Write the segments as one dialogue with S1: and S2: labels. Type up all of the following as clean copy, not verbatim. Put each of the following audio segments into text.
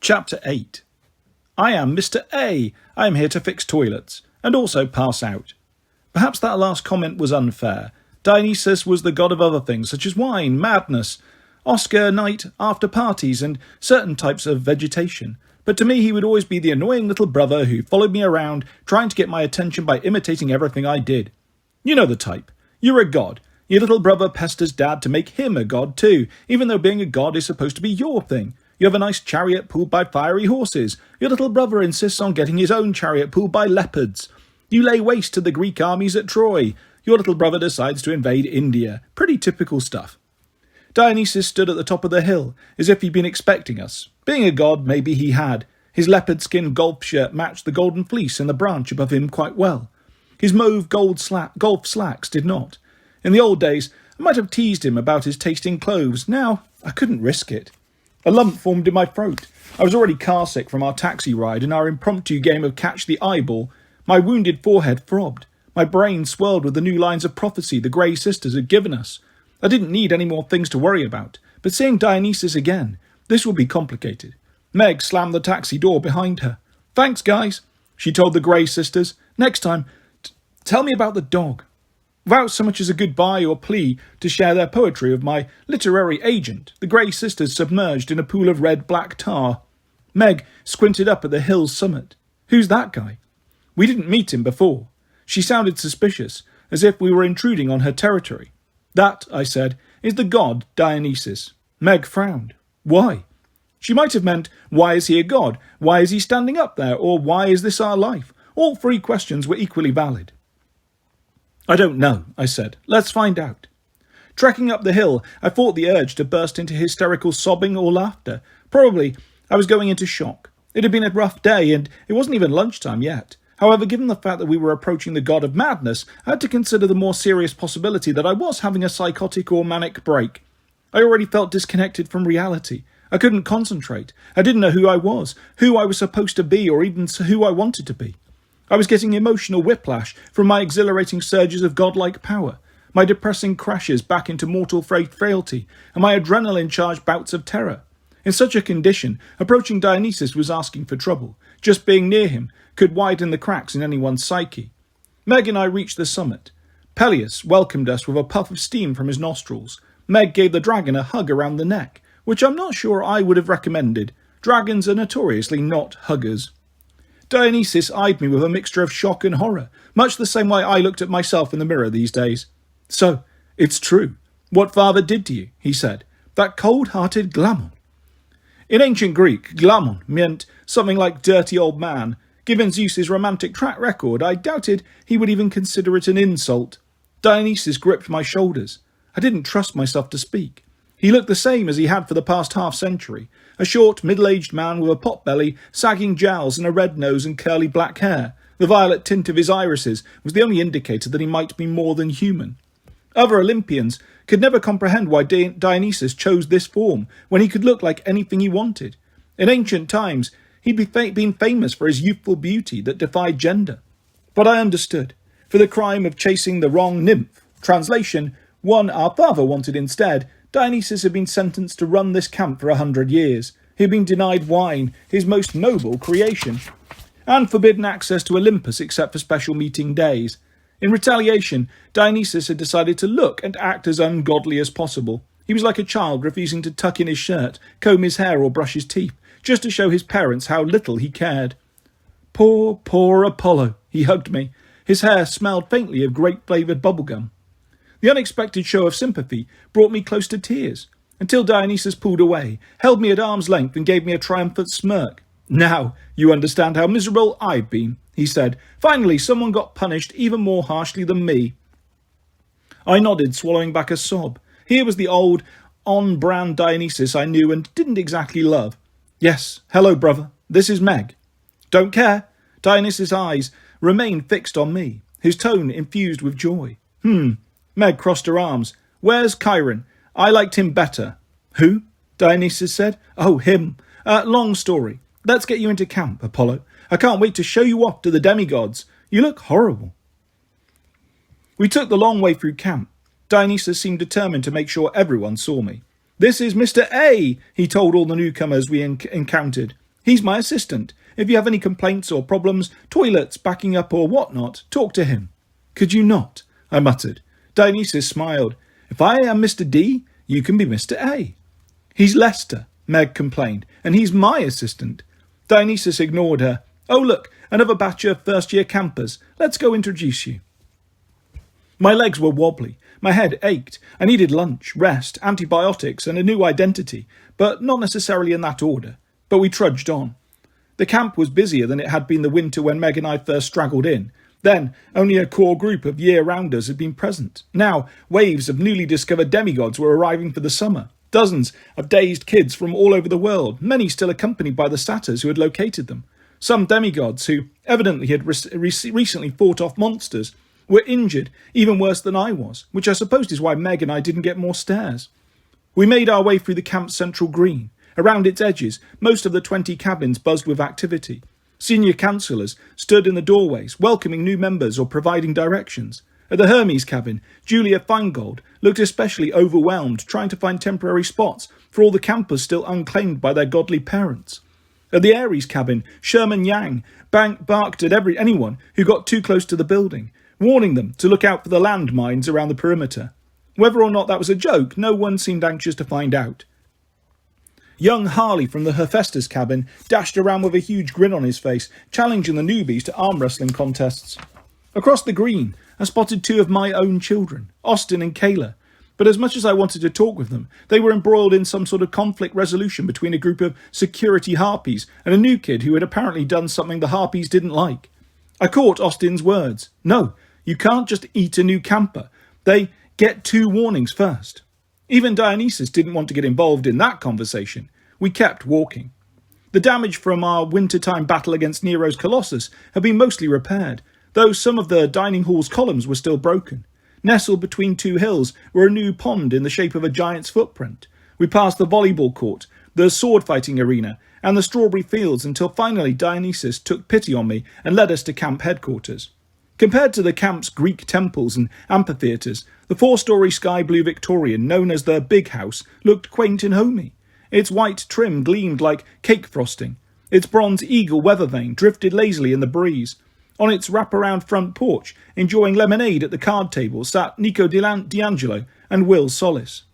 S1: Chapter 8. I am Mr. A. I am here to fix toilets, and also pass out. Perhaps that last comment was unfair. Dionysus was the god of other things, such as wine, madness, Oscar night, after parties, and certain types of vegetation. But to me he would always be the annoying little brother who followed me around, trying to get my attention by imitating everything I did. You know the type. You're a god. Your little brother pesters dad to make him a god too, even though being a god is supposed to be your thing. You have a nice chariot pulled by fiery horses. Your little brother insists on getting his own chariot pulled by leopards. You lay waste to the Greek armies at Troy. Your little brother decides to invade India. Pretty typical stuff. Dionysus stood at the top of the hill, as if he'd been expecting us. Being a god, maybe he had. His leopard-skin golf shirt matched the golden fleece in the branch above him quite well. His mauve golf slacks did not. In the old days, I might have teased him about his taste in clothes. Now, I couldn't risk it. A lump formed in my throat. I was already car-sick from our taxi ride and our impromptu game of catch the eyeball. My wounded forehead throbbed. My brain swirled with the new lines of prophecy the Grey Sisters had given us. I didn't need any more things to worry about, but seeing Dionysus again, this would be complicated. Meg slammed the taxi door behind her. "Thanks, guys," she told the Grey Sisters. "Next time, tell me about the dog." Without so much as a goodbye or plea to share their poetry of my literary agent, the Grey Sisters submerged in a pool of red-black tar. Meg squinted up at the hill's summit. "Who's that guy?" We didn't meet him before. She sounded suspicious, as if we were intruding on her territory. "That," I said, "is the god Dionysus." Meg frowned. "Why?" She might have meant, why is he a god? Why is he standing up there? Or why is this our life? All three questions were equally valid. "I don't know," I said. "Let's find out." Trekking up the hill, I fought the urge to burst into hysterical sobbing or laughter. Probably I was going into shock. It had been a rough day, and it wasn't even lunchtime yet. However, given the fact that we were approaching the god of madness, I had to consider the more serious possibility that I was having a psychotic or manic break. I already felt disconnected from reality. I couldn't concentrate. I didn't know who I was supposed to be, or even who I wanted to be. I was getting emotional whiplash from my exhilarating surges of godlike power, my depressing crashes back into mortal frailty, and my adrenaline-charged bouts of terror. In such a condition, approaching Dionysus was asking for trouble. Just being near him could widen the cracks in anyone's psyche. Meg and I reached the summit. Peleus welcomed us with a puff of steam from his nostrils. Meg gave the dragon a hug around the neck, which I'm not sure I would have recommended. Dragons are notoriously not huggers. Dionysus eyed me with a mixture of shock and horror, much the same way I looked at myself in the mirror these days. "So, it's true. What father did to you," he said. "That cold-hearted Glamon." In ancient Greek, Glamon meant something like dirty old man. Given Zeus's romantic track record, I doubted he would even consider it an insult. Dionysus gripped my shoulders. I didn't trust myself to speak. He looked the same as he had for the past half-century. A short, middle-aged man with a pot-belly, sagging jowls and a red nose and curly black hair. The violet tint of his irises was the only indicator that he might be more than human. Other Olympians could never comprehend why Dionysus chose this form, when he could look like anything he wanted. In ancient times, he'd been famous for his youthful beauty that defied gender. But I understood. For the crime of chasing the wrong nymph, translation, one our father wanted instead, Dionysus had been sentenced to run this camp for 100 years. He had been denied wine, his most noble creation, and forbidden access to Olympus except for special meeting days. In retaliation, Dionysus had decided to look and act as ungodly as possible. He was like a child refusing to tuck in his shirt, comb his hair or brush his teeth, just to show his parents how little he cared. "Poor, poor Apollo," he hugged me. His hair smelled faintly of grape-flavoured bubblegum. The unexpected show of sympathy brought me close to tears, until Dionysus pulled away, held me at arm's length and gave me a triumphant smirk. "Now you understand how miserable I've been," he said. "Finally, someone got punished even more harshly than me." I nodded, swallowing back a sob. Here was the old, on-brand Dionysus I knew and didn't exactly love. "Yes, hello, brother. This is Meg." "Don't care." Dionysus' eyes remained fixed on me, his tone infused with joy. Meg crossed her arms. "Where's Chiron? I liked him better." "Who?" Dionysus said. "Oh, him. Long story. Let's get you into camp, Apollo. I can't wait to show you off to the demigods. You look horrible." We took the long way through camp. Dionysus seemed determined to make sure everyone saw me. "This is Mr. A," he told all the newcomers we encountered. He's my assistant. If you have any complaints or problems, toilets, backing up or whatnot, talk to him." "Could you not?" I muttered. Dionysus smiled. "If I am Mr. D, you can be Mr. A." "He's Lester," Meg complained, "and he's my assistant." Dionysus ignored her. "Oh, look, another batch of first-year campers. Let's go introduce you." My legs were wobbly. My head ached. I needed lunch, rest, antibiotics, and a new identity, but not necessarily in that order. But we trudged on. The camp was busier than it had been the winter when Meg and I first straggled in. Then, only a core group of year-rounders had been present. Now, waves of newly discovered demigods were arriving for the summer. Dozens of dazed kids from all over the world, many still accompanied by the satyrs who had located them. Some demigods, who evidently had recently fought off monsters, were injured, even worse than I was, which I suppose is why Meg and I didn't get more stares. We made our way through the camp's central green. Around its edges, most of the 20 cabins buzzed with activity. Senior councillors stood in the doorways, welcoming new members or providing directions. At the Hermes cabin, Julia Feingold looked especially overwhelmed, trying to find temporary spots for all the campers still unclaimed by their godly parents. At the Ares cabin, Sherman Yang barked at anyone who got too close to the building, warning them to look out for the landmines around the perimeter. Whether or not that was a joke, no one seemed anxious to find out. Young Harley from the Hephaestus cabin dashed around with a huge grin on his face, challenging the newbies to arm wrestling contests. Across the green, I spotted 2 of my own children, Austin and Kayla, but as much as I wanted to talk with them, they were embroiled in some sort of conflict resolution between a group of security harpies and a new kid who had apparently done something the harpies didn't like. I caught Austin's words. "No, you can't just eat a new camper. They get 2 warnings first." Even Dionysus didn't want to get involved in that conversation. We kept walking. The damage from our wintertime battle against Nero's Colossus had been mostly repaired, though some of the dining hall's columns were still broken. Nestled between 2 hills were a new pond in the shape of a giant's footprint. We passed the volleyball court, the sword-fighting arena, and the strawberry fields until finally Dionysus took pity on me and led us to camp headquarters. Compared to the camp's Greek temples and amphitheatres, the 4-storey sky-blue Victorian known as the Big House looked quaint and homey. Its white trim gleamed like cake frosting. Its bronze eagle weather vane drifted lazily in the breeze. On its wraparound front porch, enjoying lemonade at the card table, sat Nico D'Angelo and Will Solis.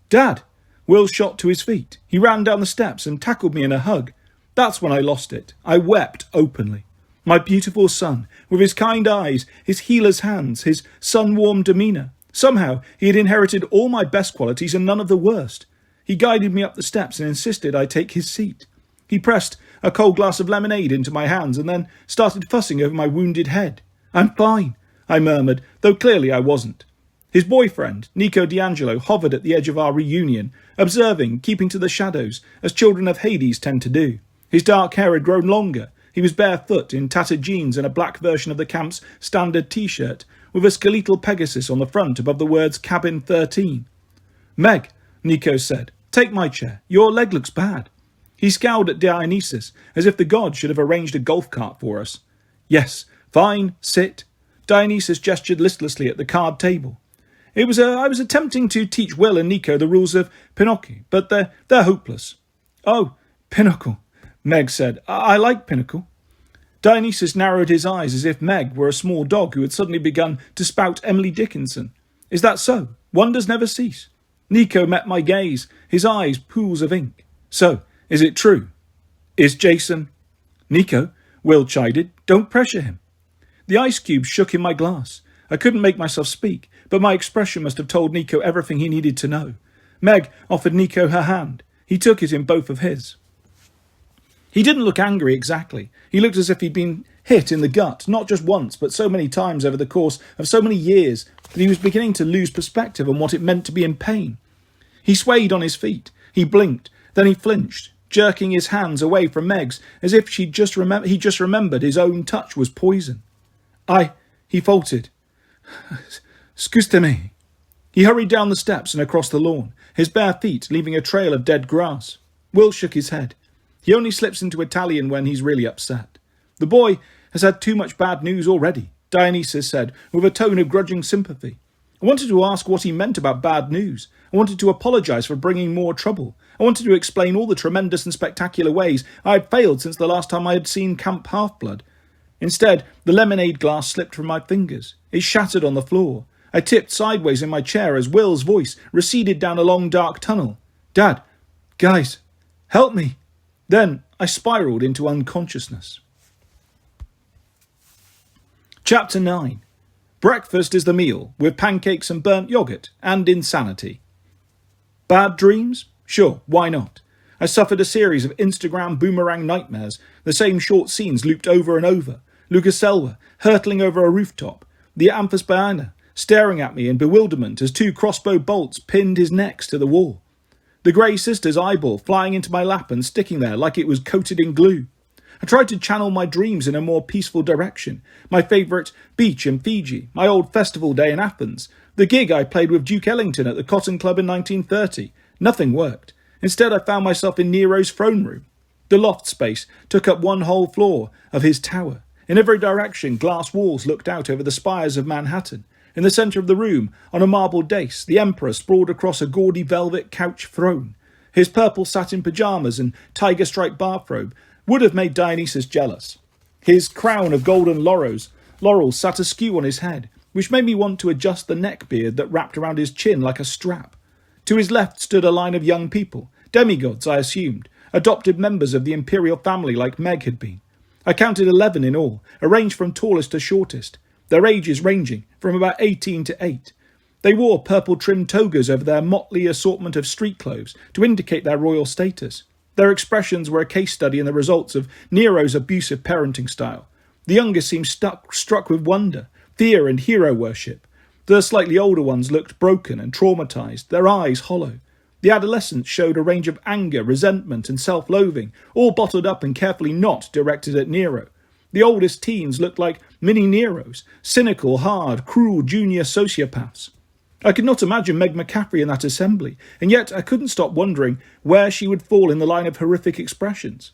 S1: "Dad!" Will shot to his feet. He ran down the steps and tackled me in a hug. That's when I lost it. I wept openly. My beautiful son, with his kind eyes, his healer's hands, his sun-warmed demeanour. Somehow he had inherited all my best qualities and none of the worst. He guided me up the steps and insisted I take his seat. He pressed a cold glass of lemonade into my hands and then started fussing over my wounded head. "I'm fine," I murmured, though clearly I wasn't. His boyfriend, Nico D'Angelo, hovered at the edge of our reunion, observing, keeping to the shadows, as children of Hades tend to do. His dark hair had grown longer. He was barefoot, in tattered jeans and a black version of the camp's standard T-shirt, with a skeletal Pegasus on the front above the words Cabin 13. "Meg," Nico said, "take my chair. Your leg looks bad." He scowled at Dionysus, as if the gods should have arranged a golf cart for us. "Yes, fine, sit." Dionysus gestured listlessly at the card table. I was attempting to teach Will and Nico the rules of Pinocchio, but they're hopeless." "Oh, Pinocchio," Meg said. I like Pinocchio." Dionysus narrowed his eyes as if Meg were a small dog who had suddenly begun to spout Emily Dickinson. "Is that so? Wonders never cease." Nico met my gaze, his eyes pools of ink. "So, is it true? Is Jason—" "Nico," Will chided, "don't pressure him." The ice cube shook in my glass. I couldn't make myself speak, but my expression must have told Nico everything he needed to know. Meg offered Nico her hand. He took it in both of his. He didn't look angry exactly. He looked as if he'd been hit in the gut, not just once, but so many times over the course of so many years that he was beginning to lose perspective on what it meant to be in pain. He swayed on his feet. He blinked. Then he flinched, jerking his hands away from Meg's as if he just remembered his own touch was poison. He faltered. "Scusate-me." He hurried down the steps and across the lawn, his bare feet leaving a trail of dead grass. Will shook his head. He only slips into Italian when he's really upset. "The boy has had too much bad news already," Dionysus said, with a tone of grudging sympathy. I wanted to ask what he meant about bad news. I wanted to apologise for bringing more trouble. I wanted to explain all the tremendous and spectacular ways I had failed since the last time I had seen Camp Half-Blood. Instead, the lemonade glass slipped from my fingers. It shattered on the floor. I tipped sideways in my chair as Will's voice receded down a long dark tunnel. "Dad, guys, help me." Then I spiralled into unconsciousness. Chapter 9. Breakfast is the meal, with pancakes and burnt yoghurt, and insanity. Bad dreams? Sure, why not? I suffered a series of Instagram boomerang nightmares, the same short scenes looped over and over. Lucaselva, hurtling over a rooftop, the Amphisbaena, staring at me in bewilderment as two crossbow bolts pinned his necks to the wall. The Grey Sister's eyeball flying into my lap and sticking there like it was coated in glue. I tried to channel my dreams in a more peaceful direction. My favourite beach in Fiji, my old festival day in Athens, the gig I played with Duke Ellington at the Cotton Club in 1930. Nothing worked. Instead, I found myself in Nero's throne room. The loft space took up one whole floor of his tower. In every direction, glass walls looked out over the spires of Manhattan. In the centre of the room, on a marble dais, the Emperor sprawled across a gaudy velvet couch throne. His purple satin pyjamas and tiger-striped bathrobe would have made Dionysus jealous. His crown of golden laurels sat askew on his head, which made me want to adjust the neck beard that wrapped around his chin like a strap. To his left stood a line of young people, demigods I assumed, adopted members of the imperial family like Meg had been. I counted 11 in all, arranged from tallest to shortest, their ages ranging from about 18 to 8. They wore purple-trimmed togas over their motley assortment of street clothes to indicate their royal status. Their expressions were a case study in the results of Nero's abusive parenting style. The youngest seemed struck with wonder, fear and hero worship. The slightly older ones looked broken and traumatized, their eyes hollow. The adolescents showed a range of anger, resentment and self-loathing, all bottled up and carefully not directed at Nero. The oldest teens looked like mini Neros, cynical, hard, cruel junior sociopaths. I could not imagine Meg McCaffrey in that assembly, and yet I couldn't stop wondering where she would fall in the line of horrific expressions.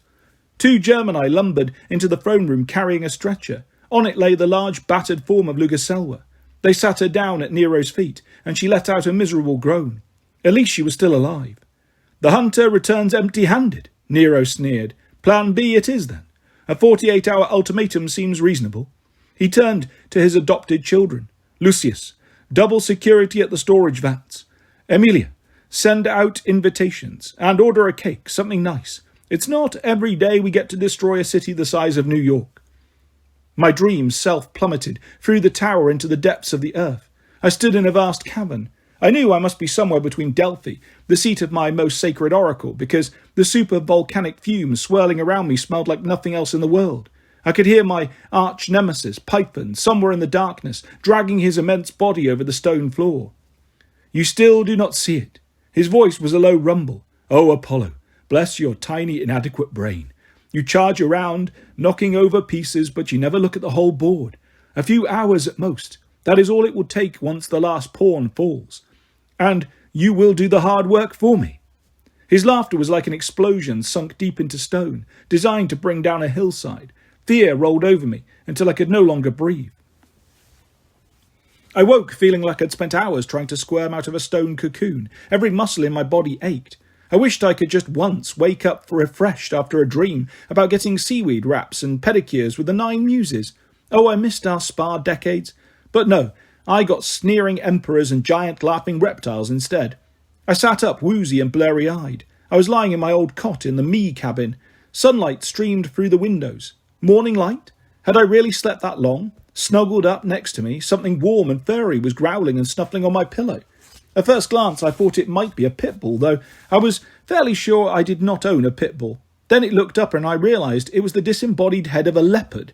S1: Two Germani lumbered into the throne room carrying a stretcher. On it lay the large, battered form of Lucaselva. They sat her down at Nero's feet, and she let out a miserable groan. At least she was still alive. "The hunter returns empty-handed," Nero sneered. "Plan B it is, then. A 48-hour ultimatum seems reasonable." He turned to his adopted children. "Lucius, double security at the storage vats. Emilia, send out invitations, and order a cake, something nice. It's not every day we get to destroy a city the size of New York." My dreams self-plummeted through the tower into the depths of the earth. I stood in a vast cavern. I knew I must be somewhere between Delphi, the seat of my most sacred oracle, because the super-volcanic fumes swirling around me smelled like nothing else in the world. I could hear my arch-nemesis, Python, somewhere in the darkness, dragging his immense body over the stone floor. "You still do not see it." His voice was a low rumble. "Oh, Apollo, bless your tiny, inadequate brain. You charge around, knocking over pieces, but you never look at the whole board. A few hours at most. That is all it will take once the last pawn falls. And you will do the hard work for me." His laughter was like an explosion sunk deep into stone, designed to bring down a hillside. Fear rolled over me until I could no longer breathe. I woke feeling like I'd spent hours trying to squirm out of a stone cocoon. Every muscle in my body ached. I wished I could just once wake up refreshed after a dream about getting seaweed wraps and pedicures with the 9 muses. Oh, I missed our spa decades. But no, I got sneering emperors and giant laughing reptiles instead. I sat up woozy and blurry-eyed. I was lying in my old cot in the me cabin. Sunlight streamed through the windows. Morning light? Had I really slept that long? Snuggled up next to me, something warm and furry was growling and snuffling on my pillow. At first glance I thought it might be a pit bull, though I was fairly sure I did not own a pit bull. Then it looked up and I realised it was the disembodied head of a leopard.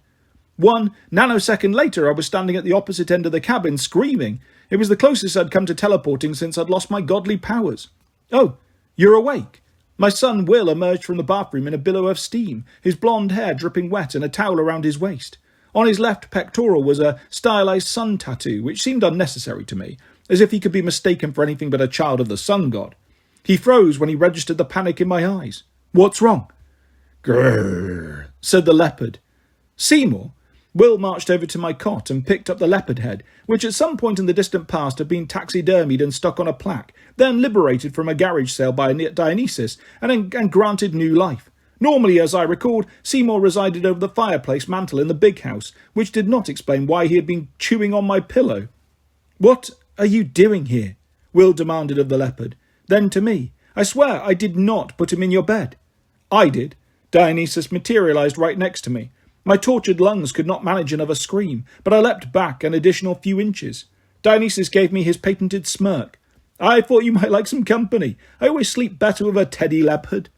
S1: 1 nanosecond later I was standing at the opposite end of the cabin, screaming. It was the closest I'd come to teleporting since I'd lost my godly powers. "Oh, you're awake." My son Will emerged from the bathroom in a billow of steam, his blonde hair dripping wet and a towel around his waist. On his left pectoral was a stylized sun tattoo, which seemed unnecessary to me, as if he could be mistaken for anything but a child of the sun god. He froze when he registered the panic in my eyes. "What's wrong?" "Grrr," said the leopard. "Seymour, Will marched over to my cot and picked up the leopard head, which at some point in the distant past had been taxidermied and stuck on a plaque, then liberated from a garage sale by Dionysus and granted new life. Normally, as I recalled, Seymour resided over the fireplace mantel in the big house, which did not explain why he had been chewing on my pillow. "What are you doing here?" Will demanded of the leopard. Then to me, "I swear I did not put him in your bed." "I did." Dionysus materialized right next to me. My tortured lungs could not manage another scream, but I leapt back an additional few inches. Dionysus gave me his patented smirk. "I thought you might like some company. I always sleep better with a teddy leopard."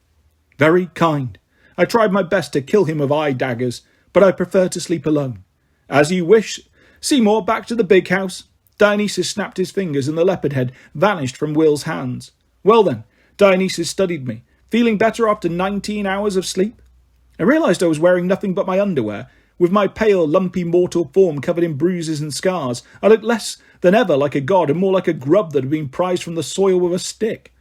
S1: Very kind. I tried my best to kill him with eye daggers, but I prefer to sleep alone. "As you wish. Seymour, back to the big house." Dionysus snapped his fingers and the leopard head vanished from Will's hands. "Well then," Dionysus studied me. "Feeling better after 19 hours of sleep?" I realised I was wearing nothing but my underwear. With my pale, lumpy mortal form covered in bruises and scars, I looked less than ever like a god and more like a grub that had been prized from the soil with a stick.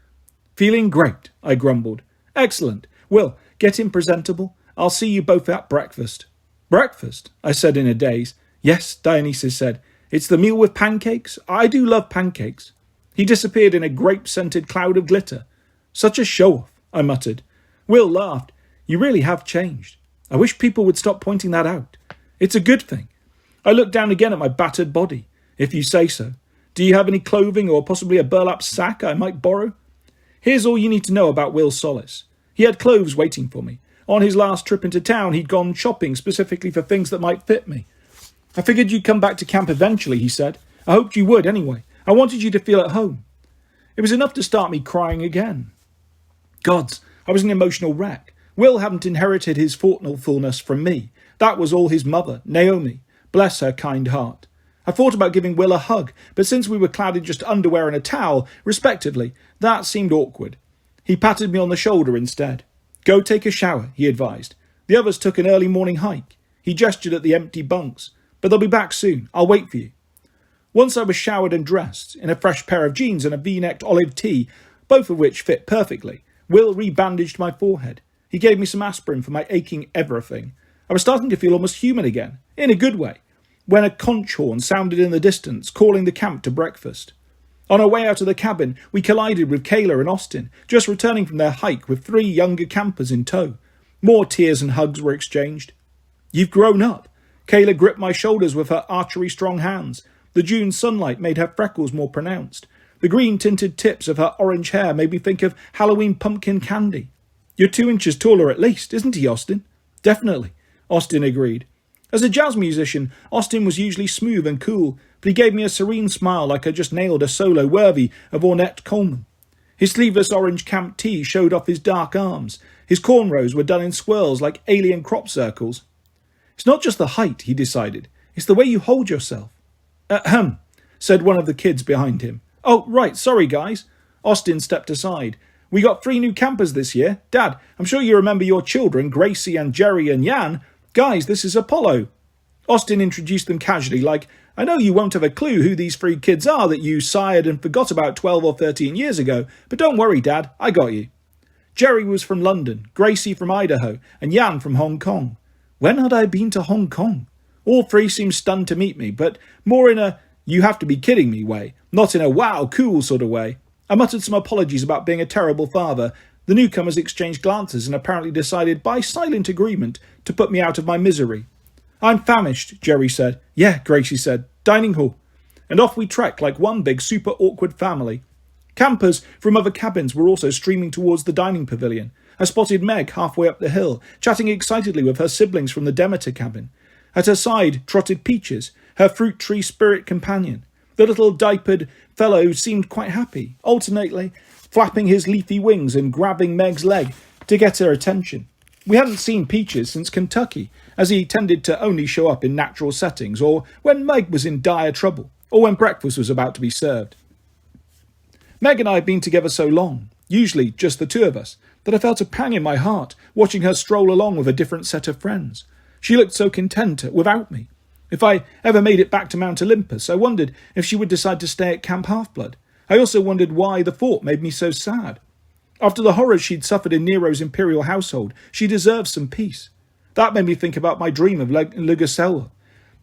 S1: "Feeling great," I grumbled. "Excellent. Will, get in presentable. I'll see you both at breakfast." "Breakfast?" I said in a daze. "Yes," Dionysus said. "It's the meal with pancakes. I do love pancakes." He disappeared in a grape-scented cloud of glitter. "Such a show-off," I muttered. Will laughed. "You really have changed. I wish people would stop pointing that out. It's a good thing." I looked down again at my battered body. "If you say so. Do you have any clothing or possibly a burlap sack I might borrow?" Here's all you need to know about Will Solis. He had clothes waiting for me. On his last trip into town, he'd gone shopping specifically for things that might fit me. "I figured you'd come back to camp eventually," he said. "I hoped you would anyway. I wanted you to feel at home." It was enough to start me crying again. Gods, I was an emotional wreck. Will hadn't inherited his thoughtfulness from me. That was all his mother, Naomi. Bless her kind heart. I thought about giving Will a hug, but since we were clad in just underwear and a towel, respectively, that seemed awkward. He patted me on the shoulder instead. "Go take a shower," he advised. "The others took an early morning hike." He gestured at the empty bunks. "But they'll be back soon. I'll wait for you." Once I was showered and dressed, in a fresh pair of jeans and a V-necked olive tee, both of which fit perfectly, Will rebandaged my forehead. He gave me some aspirin for my aching everything. I was starting to feel almost human again, in a good way, when a conch horn sounded in the distance, calling the camp to breakfast. On our way out of the cabin, we collided with Kayla and Austin, just returning from their hike with 3 younger campers in tow. More tears and hugs were exchanged. "You've grown up." Kayla gripped my shoulders with her archery-strong hands. The June sunlight made her freckles more pronounced. The green-tinted tips of her orange hair made me think of Halloween pumpkin candy. "You're 2 inches taller at least, isn't he, Austin?" "Definitely," Austin agreed. As a jazz musician, Austin was usually smooth and cool, but he gave me a serene smile like I just nailed a solo worthy of Ornette Coleman. His sleeveless orange camp tee showed off his dark arms. His cornrows were done in swirls like alien crop circles. "It's not just the height," he decided. "It's the way you hold yourself." "Ahem," said one of the kids behind him. "Oh, right, sorry, guys." Austin stepped aside. "We got 3 new campers this year. Dad, I'm sure you remember your children, Gracie and Jerry and Jan. Guys, this is Apollo." Austin introduced them casually, like, "I know you won't have a clue who these 3 kids are that you sired and forgot about 12 or 13 years ago, but don't worry, Dad, I got you." Jerry was from London, Gracie from Idaho, and Jan from Hong Kong. When had I been to Hong Kong? All 3 seemed stunned to meet me, but more in a "you have to be kidding me" way, not in a "wow, cool" sort of way. I muttered some apologies about being a terrible father. The newcomers exchanged glances and apparently decided, by silent agreement, to put me out of my misery. "I'm famished," Jerry said. "Yeah," Gracie said. "Dining hall." And off we trekked like one big super awkward family. Campers from other cabins were also streaming towards the dining pavilion. I spotted Meg halfway up the hill, chatting excitedly with her siblings from the Demeter cabin. At her side trotted Peaches, her fruit tree spirit companion. The little diapered fellow seemed quite happy, alternately flapping his leafy wings and grabbing Meg's leg to get her attention. We hadn't seen Peaches since Kentucky, as he tended to only show up in natural settings, or when Meg was in dire trouble, or when breakfast was about to be served. Meg and I had been together so long, usually just the 2 of us, that I felt a pang in my heart watching her stroll along with a different set of friends. She looked so content without me. If I ever made it back to Mount Olympus, I wondered if she would decide to stay at Camp Half-Blood. I also wondered why the thought made me so sad. After the horrors she'd suffered in Nero's imperial household, she deserved some peace. That made me think about my dream of Lugosella,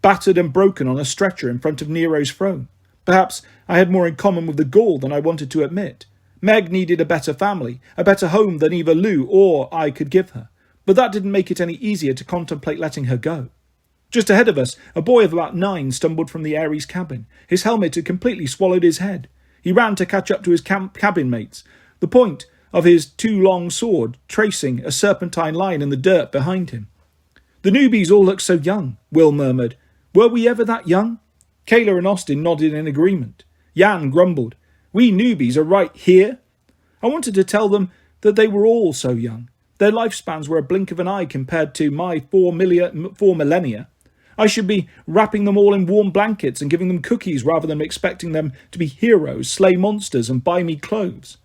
S1: battered and broken on a stretcher in front of Nero's throne. Perhaps I had more in common with the Gaul than I wanted to admit. Meg needed a better family, a better home than either Lou or I could give her, but that didn't make it any easier to contemplate letting her go. Just ahead of us, a boy of about 9 stumbled from the Ares cabin. His helmet had completely swallowed his head. He ran to catch up to his cabin mates, the point of his too long sword tracing a serpentine line in the dirt behind him. "The newbies all look so young," Will murmured. "Were we ever that young?" Kayla and Austin nodded in agreement. Jan grumbled, "We newbies are right here." I wanted to tell them that they were all so young. Their lifespans were a blink of an eye compared to my 4 millennia. I should be wrapping them all in warm blankets and giving them cookies rather than expecting them to be heroes, slay monsters, and buy me clothes.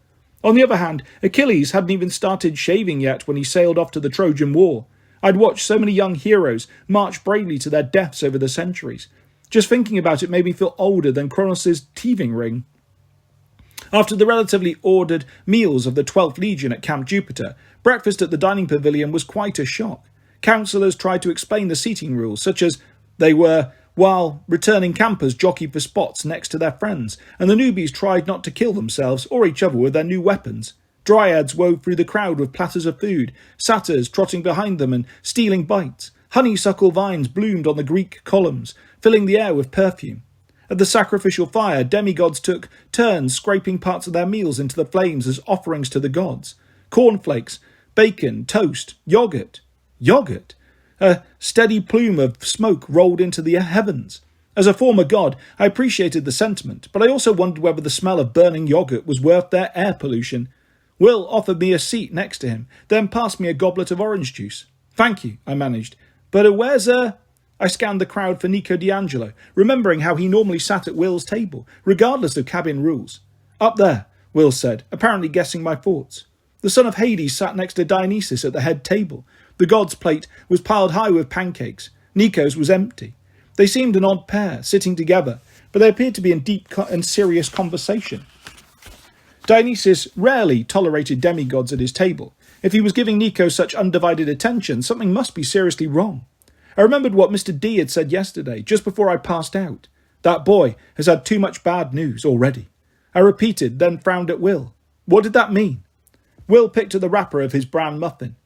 S1: On the other hand, Achilles hadn't even started shaving yet when he sailed off to the Trojan War. I'd watched so many young heroes march bravely to their deaths over the centuries. Just thinking about it made me feel older than Kronos' teething ring. After the relatively ordered meals of the 12th Legion at Camp Jupiter, breakfast at the dining pavilion was quite a shock. Councillors tried to explain the seating rules, such as they were, while returning campers jockeyed for spots next to their friends, and the newbies tried not to kill themselves or each other with their new weapons. Dryads wove through the crowd with platters of food, satyrs trotting behind them and stealing bites. Honeysuckle vines bloomed on the Greek columns, filling the air with perfume. At the sacrificial fire, demigods took turns scraping parts of their meals into the flames as offerings to the gods. Cornflakes, bacon, toast, yogurt. Yogurt? A steady plume of smoke rolled into the heavens. As a former god, I appreciated the sentiment, but I also wondered whether the smell of burning yogurt was worth their air pollution. Will offered me a seat next to him, then passed me a goblet of orange juice. "Thank you," I managed. "But where's I scanned the crowd for Nico D'Angelo, remembering how he normally sat at Will's table, regardless of cabin rules. "Up there," Will said, apparently guessing my thoughts. The son of Hades sat next to Dionysus at the head table. The god's plate was piled high with pancakes. Nico's was empty. They seemed an odd pair, sitting together, but they appeared to be in deep and serious conversation. Dionysus rarely tolerated demigods at his table. If he was giving Nico such undivided attention, something must be seriously wrong. I remembered what Mr. D had said yesterday, just before I passed out. That boy has had too much bad news already. I repeated, then frowned at Will. What did that mean? Will picked at the wrapper of his brown muffin.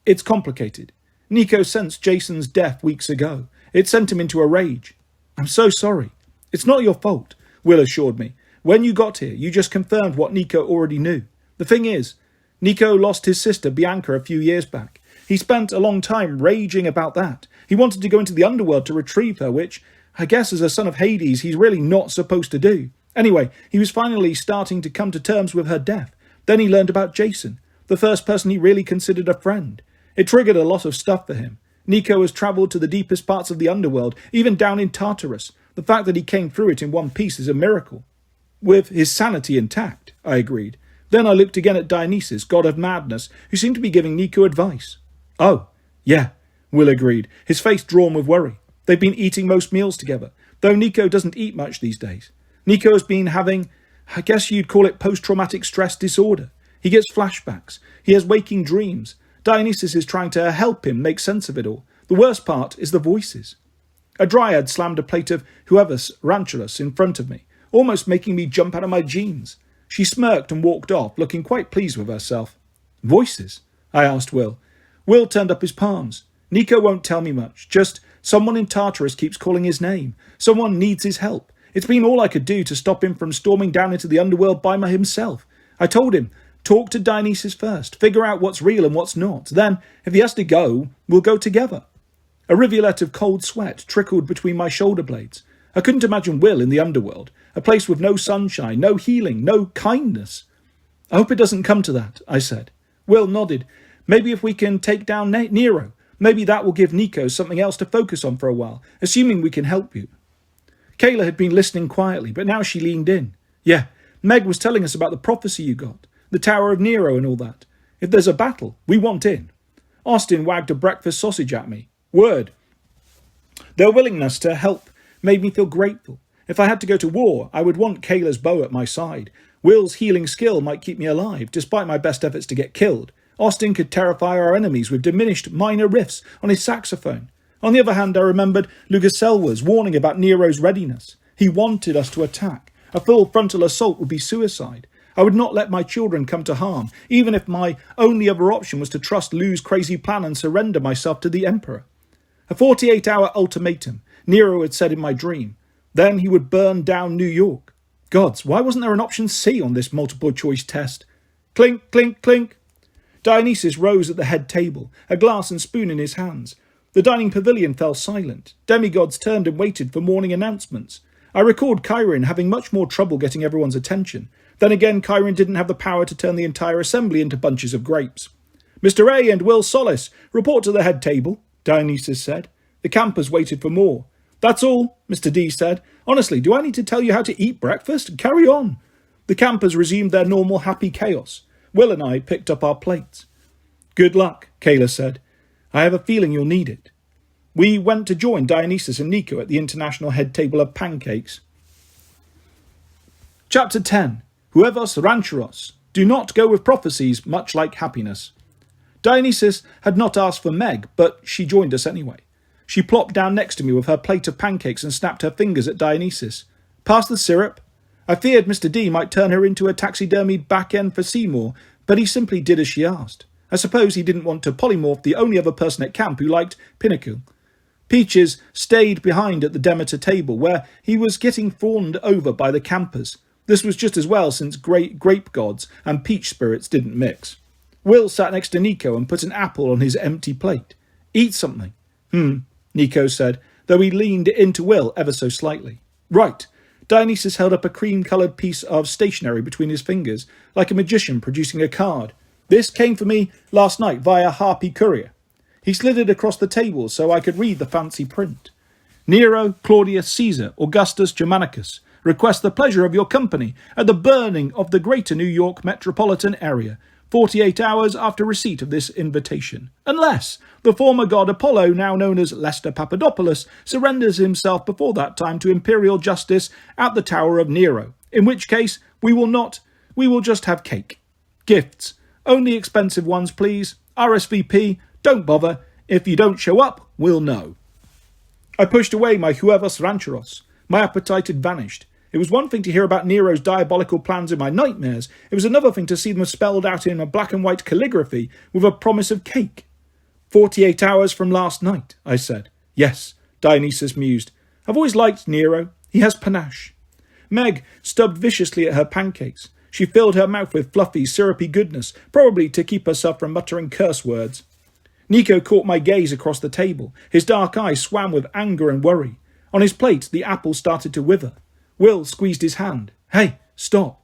S1: It's complicated. Nico sensed Jason's death weeks ago. It sent him into a rage. "I'm so sorry." "It's not your fault," Will assured me. "When you got here, you just confirmed what Nico already knew. The thing is, Nico lost his sister Bianca a few years back. He spent a long time raging about that. He wanted to go into the underworld to retrieve her, which, I guess as a son of Hades, he's really not supposed to do. Anyway, he was finally starting to come to terms with her death. Then he learned about Jason, the first person he really considered a friend. It triggered a lot of stuff for him. Nico has travelled to the deepest parts of the underworld, even down in Tartarus. The fact that he came through it in one piece is a miracle." "With his sanity intact," I agreed. Then I looked again at Dionysus, god of madness, who seemed to be giving Nico advice. "Oh, yeah," Will agreed, his face drawn with worry. "They've been eating most meals together, though Nico doesn't eat much these days. Nico has been having, I guess you'd call it post-traumatic stress disorder. He gets flashbacks. He has waking dreams. Dionysus is trying to help him make sense of it all. The worst part is the voices." A dryad slammed a plate of Huevus ranchulus in front of me, almost making me jump out of my jeans. She smirked and walked off, looking quite pleased with herself. "Voices?" I asked Will. Will turned up his palms. "Nico won't tell me much, just someone in Tartarus keeps calling his name. Someone needs his help. It's been all I could do to stop him from storming down into the underworld by himself. I told him, talk to Dionysus first, figure out what's real and what's not. Then, if he has to go, we'll go together." A rivulet of cold sweat trickled between my shoulder blades. I couldn't imagine Will in the underworld, a place with no sunshine, no healing, no kindness. "I hope it doesn't come to that," I said. Will nodded. "Maybe if we can take down Nero, maybe that will give Nico something else to focus on for a while, assuming we can help you." Kayla had been listening quietly, but now she leaned in. "Yeah, Meg was telling us about the prophecy you got, the Tower of Nero and all that. If there's a battle, we want in." Austin wagged a breakfast sausage at me. "Word." Their willingness to help made me feel grateful. If I had to go to war, I would want Kayla's bow at my side. Will's healing skill might keep me alive, despite my best efforts to get killed. Austin could terrify our enemies with diminished minor riffs on his saxophone. On the other hand, I remembered Lugaselwa's warning about Nero's readiness. He wanted us to attack. A full frontal assault would be suicide. I would not let my children come to harm, even if my only other option was to trust Lou's crazy plan and surrender myself to the Emperor. A 48-hour ultimatum, Nero had said in my dream. Then he would burn down New York. Gods, why wasn't there an option C on this multiple-choice test? Clink, clink, clink. Dionysus rose at the head table, a glass and spoon in his hands. The dining pavilion fell silent. Demigods turned and waited for morning announcements. I recalled Chiron having much more trouble getting everyone's attention. Then again, Chiron didn't have the power to turn the entire assembly into bunches of grapes. Mr. A and Will Solis, report to the head table, Dionysus said. The campers waited for more. That's all, Mr. D said. Honestly, do I need to tell you how to eat breakfast? Carry on. The campers resumed their normal happy chaos. Will and I picked up our plates. Good luck, Kayla said. I have a feeling you'll need it. We went to join Dionysus and Nico at the international head table of pancakes. Chapter 10. Huevos rancheros. Do not go with prophecies, much like happiness. Dionysus had not asked for Meg, but she joined us anyway. She plopped down next to me with her plate of pancakes and snapped her fingers at Dionysus. Pass the syrup. I feared Mr. D might turn her into a taxidermied back end for Seymour, but he simply did as she asked. I suppose he didn't want to polymorph the only other person at camp who liked Pinnacle. Peaches stayed behind at the Demeter table, where he was getting fawned over by the campers. This was just as well, since grape gods and peach spirits didn't mix. Will sat next to Nico and put an apple on his empty plate. Eat something. Nico said, though he leaned into Will ever so slightly. Right. Dionysus held up a cream-coloured piece of stationery between his fingers, like a magician producing a card. This came for me last night via Harpy Courier. He slid it across the table so I could read the fancy print. Nero, Claudius, Caesar, Augustus, Germanicus, request the pleasure of your company at the burning of the greater New York metropolitan area, 48 hours after receipt of this invitation, unless the former god Apollo, now known as Lester Papadopoulos, surrenders himself before that time to imperial justice at the Tower of Nero, in which case we will just have cake. Gifts. Only expensive ones, please. RSVP. Don't bother. If you don't show up, we'll know. I pushed away my huevos rancheros. My appetite had vanished. It was one thing to hear about Nero's diabolical plans in my nightmares. It was another thing to see them spelled out in a black and white calligraphy with a promise of cake. 48 hours from last night, I said. Yes, Dionysus mused. I've always liked Nero. He has panache. Meg stubbed viciously at her pancakes. She filled her mouth with fluffy, syrupy goodness, probably to keep herself from muttering curse words. Nico caught my gaze across the table. His dark eyes swam with anger and worry. On his plate, the apple started to wither. Will squeezed his hand. Hey, stop.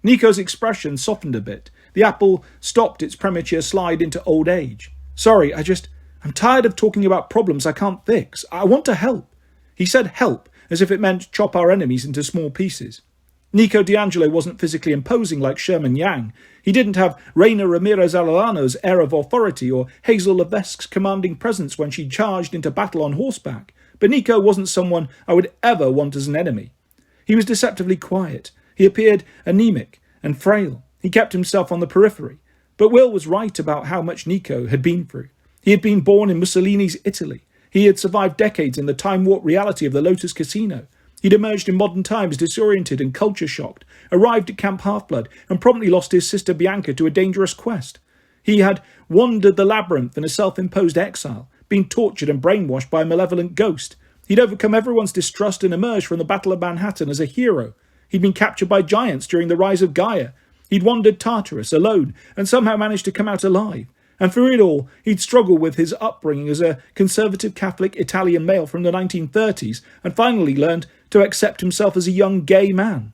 S1: Nico's expression softened a bit. The apple stopped its premature slide into old age. Sorry, I'm tired of talking about problems I can't fix. I want to help. He said help, as if it meant chop our enemies into small pieces. Nico D'Angelo wasn't physically imposing like Sherman Yang. He didn't have Reina Ramirez Arellano's air of authority or Hazel Levesque's commanding presence when she charged into battle on horseback. But Nico wasn't someone I would ever want as an enemy. He was deceptively quiet. He appeared anemic and frail. He kept himself on the periphery. But Will was right about how much Nico had been through. He had been born in Mussolini's Italy. He had survived decades in the time-warped reality of the Lotus Casino. He'd emerged in modern times disoriented and culture-shocked, arrived at Camp Half-Blood, and promptly lost his sister Bianca to a dangerous quest. He had wandered the labyrinth in a self-imposed exile, been tortured and brainwashed by a malevolent ghost. He'd overcome everyone's distrust and emerged from the Battle of Manhattan as a hero. He'd been captured by giants during the rise of Gaia. He'd wandered Tartarus alone and somehow managed to come out alive. And through it all, he'd struggled with his upbringing as a conservative Catholic Italian male from the 1930s and finally learned to accept himself as a young gay man.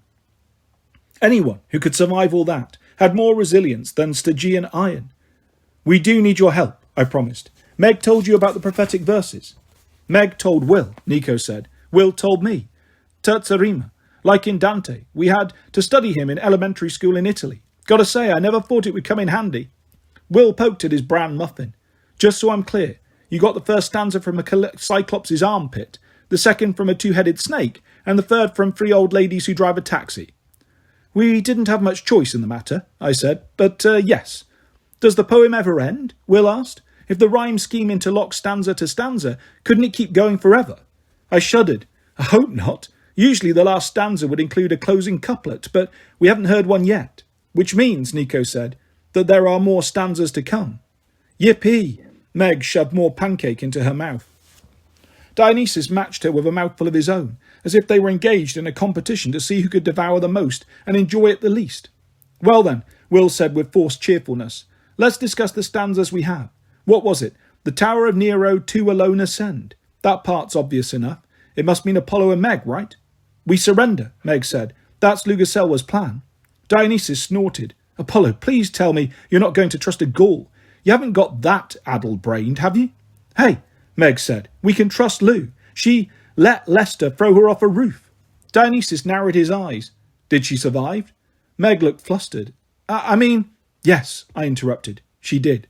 S1: Anyone who could survive all that had more resilience than Stygian iron. We do need your help, I promised. Meg told you about the prophetic verses. Meg told Will, Nico said. Will told me. Terza rima. Like in Dante, we had to study him in elementary school in Italy. Gotta say, I never thought it would come in handy. Will poked at his brown muffin. Just so I'm clear, you got the first stanza from a cyclops' armpit, the second from a two-headed snake, and the third from 3 old ladies who drive a taxi. We didn't have much choice in the matter, I said, but yes. Does the poem ever end? Will asked. If the rhyme scheme interlocks stanza to stanza, couldn't it keep going forever? I shuddered. I hope not. Usually the last stanza would include a closing couplet, but we haven't heard one yet. Which means, Nico said, that there are more stanzas to come. Yippee! Meg shoved more pancake into her mouth. Dionysus matched her with a mouthful of his own, as if they were engaged in a competition to see who could devour the most and enjoy it the least. Well then, Will said with forced cheerfulness, let's discuss the stanzas we have. What was it? The Tower of Nero, two alone ascend. That part's obvious enough. It must mean Apollo and Meg, right? We surrender, Meg said. That's Lugaselwa's plan. Dionysus snorted. Apollo, please tell me you're not going to trust a Gaul. You haven't got that addle-brained, have you? Hey, Meg said, we can trust Lou. She let Lester throw her off a roof. Dionysus narrowed his eyes. Did she survive? Meg looked flustered. I mean... Yes, I interrupted. She did.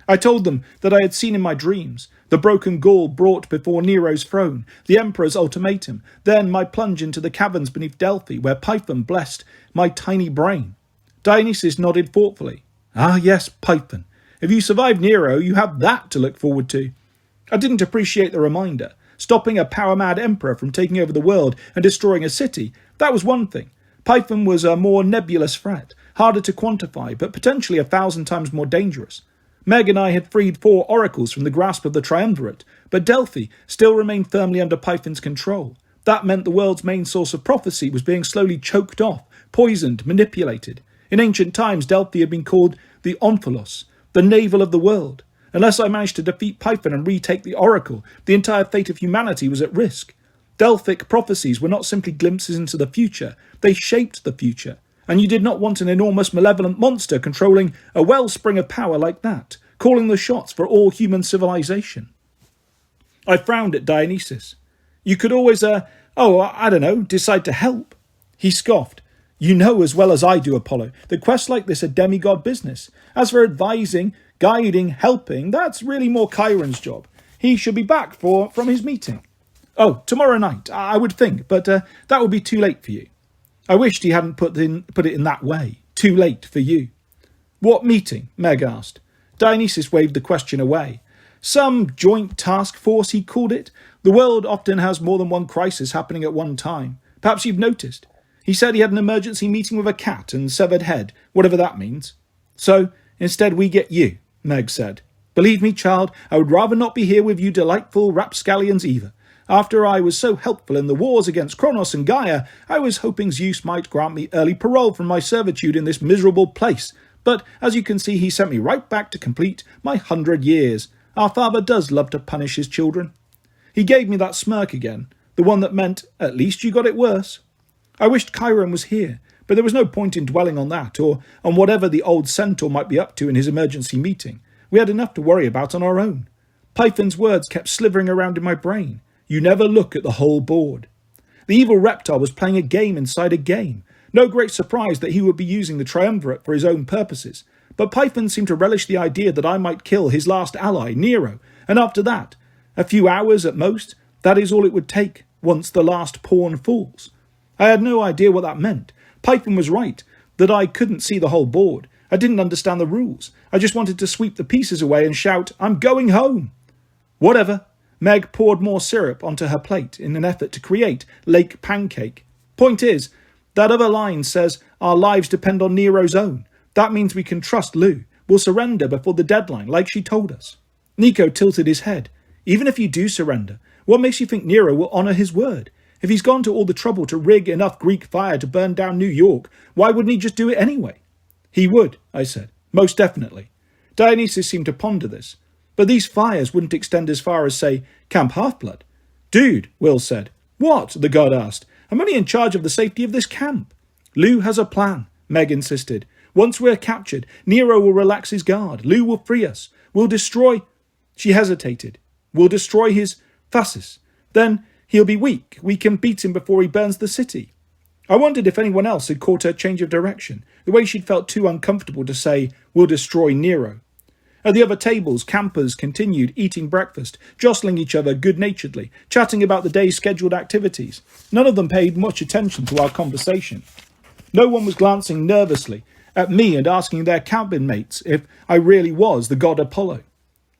S1: I told them that I had seen in my dreams the broken Gaul brought before Nero's throne, the emperor's ultimatum, then my plunge into the caverns beneath Delphi, where Python blessed my tiny brain. Dionysus nodded thoughtfully. Ah, yes, Python. If you survive Nero, you have that to look forward to. I didn't appreciate the reminder. Stopping a power-mad emperor from taking over the world and destroying a city, that was one thing. Python was a more nebulous threat, harder to quantify, but potentially 1,000 times more dangerous. Meg and I had freed 4 oracles from the grasp of the triumvirate, but Delphi still remained firmly under Python's control. That meant the world's main source of prophecy was being slowly choked off, poisoned, manipulated. In ancient times, Delphi had been called the Omphalos, the navel of the world. Unless I managed to defeat Python and retake the oracle, the entire fate of humanity was at risk. Delphic prophecies were not simply glimpses into the future, they shaped the future. And you did not want an enormous malevolent monster controlling a wellspring of power like that, calling the shots for all human civilization. I frowned at Dionysus. You could always, decide to help. He scoffed. You know as well as I do, Apollo, that quests like this are demigod business. As for advising, guiding, helping, that's really more Chiron's job. He should be back from his meeting. Oh, tomorrow night, I would think, but that would be too late for you. I wished he hadn't put it in that way. Too late for you. What meeting? Meg asked. Dionysus waved the question away. Some joint task force, he called it. The world often has more than one crisis happening at one time. Perhaps you've noticed. He said he had an emergency meeting with a cat and severed head, whatever that means. So, instead we get you, Meg said. Believe me, child, I would rather not be here with you delightful rapscallions either. After I was so helpful in the wars against Kronos and Gaia, I was hoping Zeus might grant me early parole from my servitude in this miserable place. But, as you can see, he sent me right back to complete my 100 years. Our father does love to punish his children. He gave me that smirk again, the one that meant, at least you got it worse. I wished Chiron was here, but there was no point in dwelling on that, or on whatever the old centaur might be up to in his emergency meeting. We had enough to worry about on our own. Python's words kept slithering around in my brain. You never look at the whole board. The evil reptile was playing a game inside a game. No great surprise that he would be using the triumvirate for his own purposes. But Python seemed to relish the idea that I might kill his last ally, Nero, and after that, a few hours at most, that is all it would take, once the last pawn falls. I had no idea what that meant. Python was right, that I couldn't see the whole board. I didn't understand the rules. I just wanted to sweep the pieces away and shout, I'm going home. Whatever. Meg poured more syrup onto her plate in an effort to create Lake Pancake. Point is, that other line says our lives depend on Nero's own. That means we can trust Lou. We'll surrender before the deadline, like she told us. Nico tilted his head. Even if you do surrender, what makes you think Nero will honour his word? If he's gone to all the trouble to rig enough Greek fire to burn down New York, why wouldn't he just do it anyway? He would, I said. Most definitely. Dionysus seemed to ponder this. But these fires wouldn't extend as far as, say, Camp Half-Blood. Dude, Will said. What? The god asked. I'm only in charge of the safety of this camp. Lou has a plan, Meg insisted. Once we're captured, Nero will relax his guard. Lou will free us. We'll destroy... She hesitated. We'll destroy his phasis. Then he'll be weak. We can beat him before he burns the city. I wondered if anyone else had caught her change of direction, the way she'd felt too uncomfortable to say, we'll destroy Nero. At the other tables, campers continued eating breakfast, jostling each other good-naturedly, chatting about the day's scheduled activities. None of them paid much attention to our conversation. No one was glancing nervously at me and asking their cabin mates if I really was the god Apollo.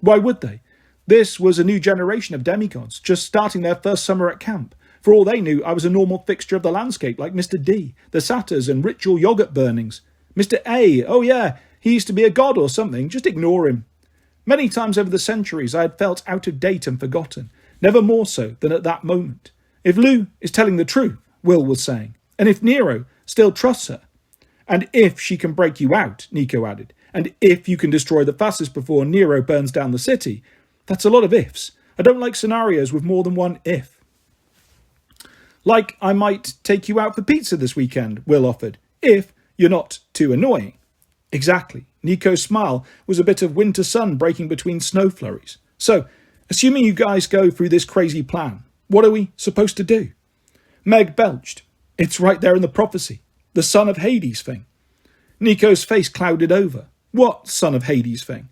S1: Why would they? This was a new generation of demigods, just starting their first summer at camp. For all they knew, I was a normal fixture of the landscape, like Mr. D, the satyrs and ritual yogurt burnings. Mr. A, oh yeah, he used to be a god or something, just ignore him. Many times over the centuries I had felt out of date and forgotten, never more so than at that moment. If Lou is telling the truth, Will was saying, and if Nero still trusts her, and if she can break you out, Nico added, and if you can destroy the fascists before Nero burns down the city, that's a lot of ifs. I don't like scenarios with more than one if. Like I might take you out for pizza this weekend, Will offered, if you're not too annoying. Exactly. Nico's smile was a bit of winter sun breaking between snow flurries. So, assuming you guys go through this crazy plan, what are we supposed to do? Meg belched. It's right there in the prophecy. The son of Hades thing. Nico's face clouded over. What son of Hades thing?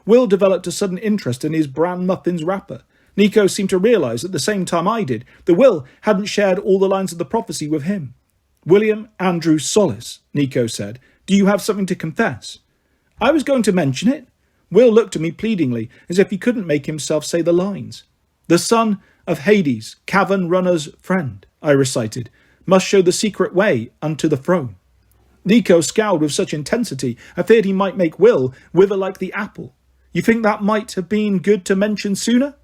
S1: Will developed a sudden interest in his bran muffins wrapper. Nico seemed to realise at the same time I did that Will hadn't shared all the lines of the prophecy with him. William Andrew Solis, Nico said, do you have something to confess? I was going to mention it. Will looked at me pleadingly, as if he couldn't make himself say the lines. The son of Hades, cavern runner's friend, I recited, must show the secret way unto the throne. Nico scowled with such intensity, I feared he might make Will wither like the apple. You think that might have been good to mention sooner?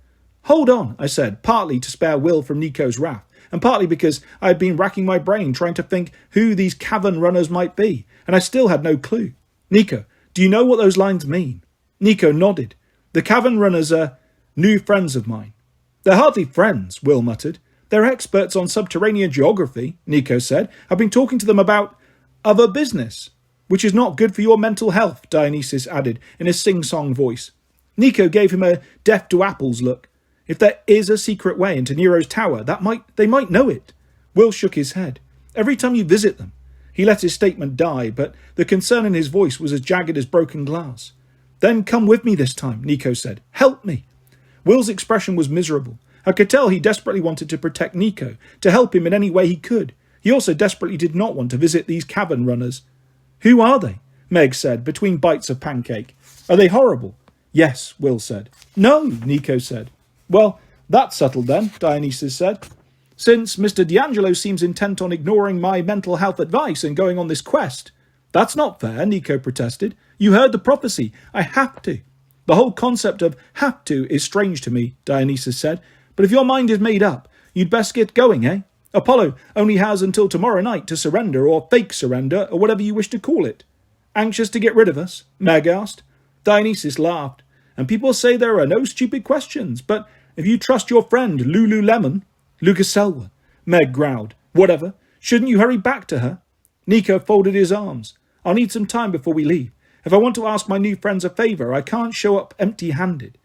S1: Hold on, I said, partly to spare Will from Nico's wrath, and partly because I had been racking my brain trying to think who these cavern runners might be, and I still had no clue. Nico, do you know what those lines mean? Nico nodded. The cavern runners are new friends of mine. They're hardly friends, Will muttered. They're experts on subterranean geography, Nico said. I've been talking to them about other business, which is not good for your mental health, Dionysus added in a sing-song voice. Nico gave him a deaf-to-apples look. If there is a secret way into Nero's tower, they might know it. Will shook his head. Every time you visit them. He let his statement die, but the concern in his voice was as jagged as broken glass. Then come with me this time, Nico said. Help me. Will's expression was miserable. I could tell he desperately wanted to protect Nico, to help him in any way he could. He also desperately did not want to visit these cavern runners. Who are they? Meg said, between bites of pancake. Are they horrible? Yes, Will said. No, Nico said. Well, that's settled then, Dionysus said. Since Mr. D'Angelo seems intent on ignoring my mental health advice and going on this quest. That's not fair, Nico protested. You heard the prophecy. I have to. The whole concept of have to is strange to me, Dionysus said. But if your mind is made up, you'd best get going, eh? Apollo only has until tomorrow night to surrender, or fake surrender, or whatever you wish to call it. Anxious to get rid of us? Meg asked. Dionysus laughed. And people say there are no stupid questions, but if you trust your friend Lululemon, Lucaselwa, Meg growled. Whatever. Shouldn't you hurry back to her? Nico folded his arms. I'll need some time before we leave. If I want to ask my new friends a favour, I can't show up empty-handed.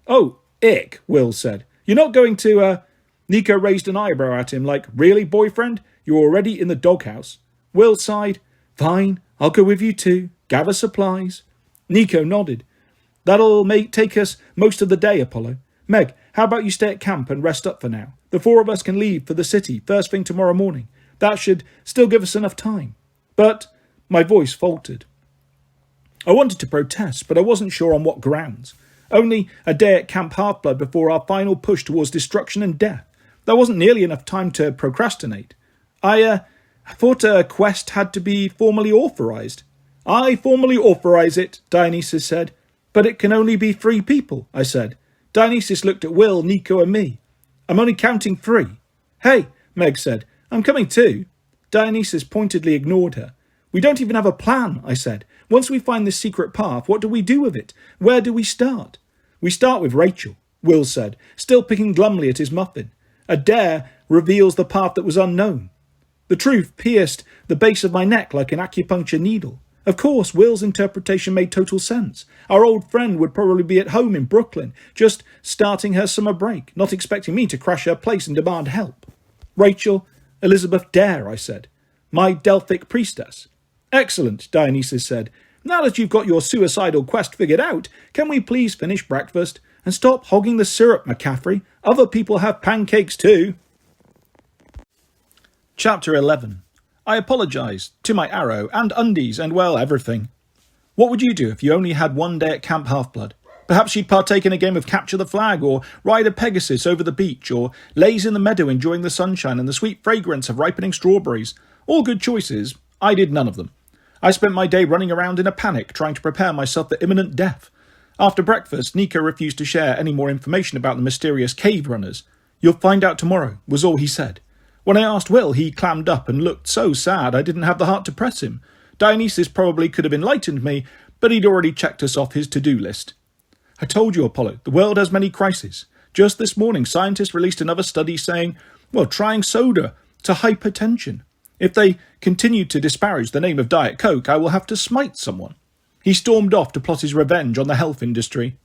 S1: Oh, ick, Will said. You're not going to, Nico raised an eyebrow at him like, really, boyfriend? You're already in the doghouse. Will sighed. Fine, I'll go with you too. Gather supplies. Nico nodded. That'll take us most of the day, Apollo. Meg, how about you stay at camp and rest up for now? The four of us can leave for the city first thing tomorrow morning. That should still give us enough time. But my voice faltered. I wanted to protest, but I wasn't sure on what grounds. Only a day at Camp Half-Blood before our final push towards destruction and death. There wasn't nearly enough time to procrastinate. I thought a quest had to be formally authorised. I formally authorise it, Dionysus said. But it can only be 3 people, I said. Dionysus looked at Will, Nico and me. I'm only counting 3. Hey, Meg said. I'm coming too. Dionysus pointedly ignored her. We don't even have a plan, I said. Once we find this secret path, what do we do with it? Where do we start? We start with Rachel, Will said, still picking glumly at his muffin. A dare reveals the path that was unknown. The truth pierced the base of my neck like an acupuncture needle. Of course, Will's interpretation made total sense. Our old friend would probably be at home in Brooklyn, just starting her summer break, not expecting me to crash her place and demand help. Rachel Elizabeth Dare, I said. My Delphic priestess. Excellent, Dionysus said. Now that you've got your suicidal quest figured out, can we please finish breakfast and stop hogging the syrup, McCaffrey? Other people have pancakes too. Chapter 11. I apologised to my arrow and undies and, well, everything. What would you do if you only had one day at Camp Half-Blood? Perhaps she'd partake in a game of capture the flag, or ride a Pegasus over the beach, or laze in the meadow enjoying the sunshine and the sweet fragrance of ripening strawberries. All good choices. I did none of them. I spent my day running around in a panic, trying to prepare myself for imminent death. After breakfast, Nico refused to share any more information about the mysterious cave runners. "You'll find out tomorrow," was all he said. When I asked Will, he clammed up and looked so sad I didn't have the heart to press him. Dionysus probably could have enlightened me, but he'd already checked us off his to-do list. "I told you, Apollo, the world has many crises. Just this morning, scientists released another study saying, trying soda to hypertension. If they continue to disparage the name of Diet Coke, I will have to smite someone." He stormed off to plot his revenge on the health industry.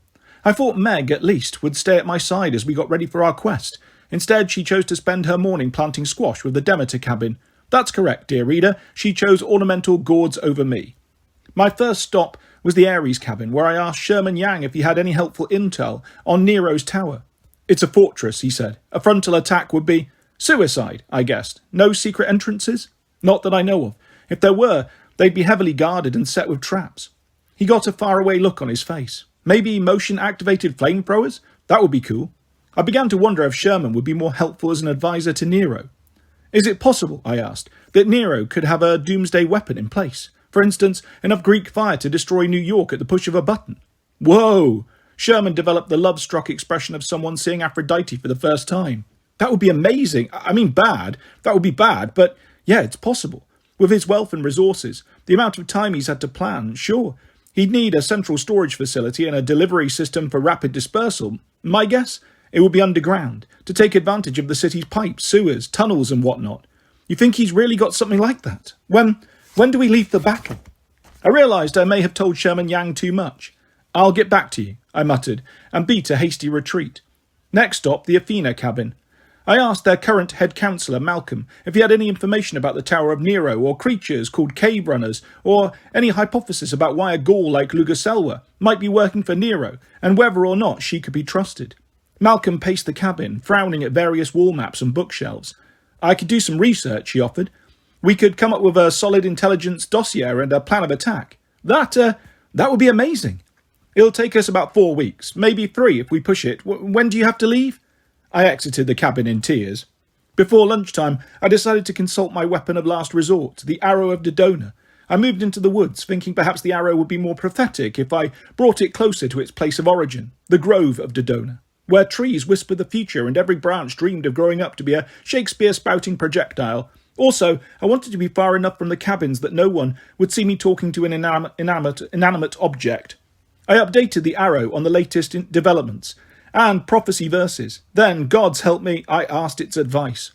S1: I thought Meg, at least, would stay at my side as we got ready for our quest. Instead, she chose to spend her morning planting squash with the Demeter cabin. That's correct, dear reader, she chose ornamental gourds over me. My first stop was the Ares cabin, where I asked Sherman Yang if he had any helpful intel on Nero's tower. "It's a fortress," he said. "A frontal attack would be suicide," I guessed. "No secret entrances?" "Not that I know of. If there were, they'd be heavily guarded and set with traps." He got a faraway look on his face. "Maybe motion-activated flamethrowers? That would be cool." I began to wonder if Sherman would be more helpful as an advisor to Nero. "Is it possible," I asked, "that Nero could have a doomsday weapon in place? For instance, enough Greek fire to destroy New York at the push of a button?" "Whoa!" Sherman developed the love-struck expression of someone seeing Aphrodite for the first time. "That would be amazing. I mean bad. That would be bad, but yeah, it's possible. With his wealth and resources, the amount of time he's had to plan, sure. He'd need a central storage facility and a delivery system for rapid dispersal. My guess? It would be underground, to take advantage of the city's pipes, sewers, tunnels and whatnot. You think he's really got something like that? When do we leave the battle?" I realised I may have told Sherman Yang too much. "I'll get back to you," I muttered, and beat a hasty retreat. Next stop, the Athena cabin. I asked their current head counsellor, Malcolm, if he had any information about the Tower of Nero, or creatures called cave runners, or any hypothesis about why a Gaul like Luguselwa might be working for Nero, and whether or not she could be trusted. Malcolm paced the cabin, frowning at various wall maps and bookshelves. "I could do some research," he offered. "We could come up with a solid intelligence dossier and a plan of attack. That would be amazing. It'll take us about 4 weeks, maybe 3 if we push it. When do you have to leave?" I exited the cabin in tears. Before lunchtime, I decided to consult my weapon of last resort, the arrow of Dodona. I moved into the woods, thinking perhaps the arrow would be more prophetic if I brought it closer to its place of origin, the grove of Dodona, where trees whispered the future and every branch dreamed of growing up to be a Shakespeare-spouting projectile. Also, I wanted to be far enough from the cabins that no one would see me talking to an inanimate object. I updated the arrow on the latest developments and prophecy verses. Then, Gods help me, I asked its advice.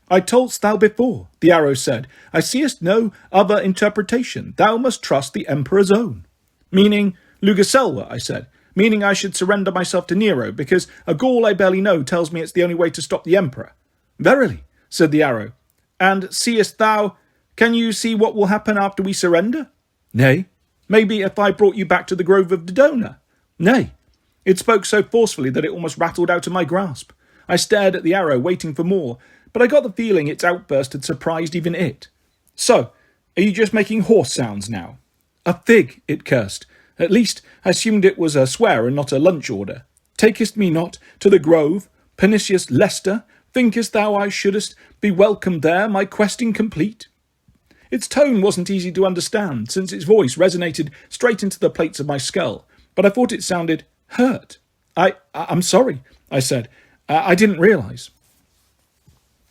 S1: "I toldst thou before," the arrow said, "I seest no other interpretation. Thou must trust the emperor's own." "Meaning Luguselwa," I said. "Meaning I should surrender myself to Nero, because a Gaul I barely know tells me it's the only way to stop the emperor." "Verily," said the arrow. "And seest thou, can you see what will happen after we surrender?" "Nay." "Maybe if I brought you back to the grove of Dodona?" "Nay." It spoke so forcefully that it almost rattled out of my grasp. I stared at the arrow, waiting for more, but I got the feeling its outburst had surprised even it. "So, are you just making horse sounds now?" "A fig," it cursed. At least, I assumed it was a swear and not a lunch order. "Takest me not to the grove, pernicious Leicester? Thinkest thou I shouldst be welcome there, my questing complete?" Its tone wasn't easy to understand, since its voice resonated straight into the plates of my skull, but I thought it sounded hurt. I'm sorry," I said. I didn't realise."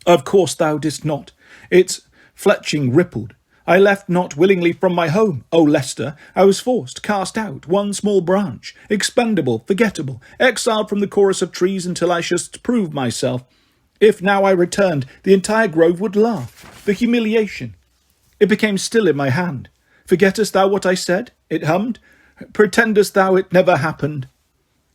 S1: "Of course thou didst not." Its fletching rippled. "I left not willingly from my home, O Leicester. I was forced, cast out, one small branch, expendable, forgettable, exiled from the chorus of trees until I should prove myself. If now I returned, the entire grove would laugh. The humiliation." It became still in my hand. "Forgettest thou what I said?" it hummed. "Pretendest thou it never happened?"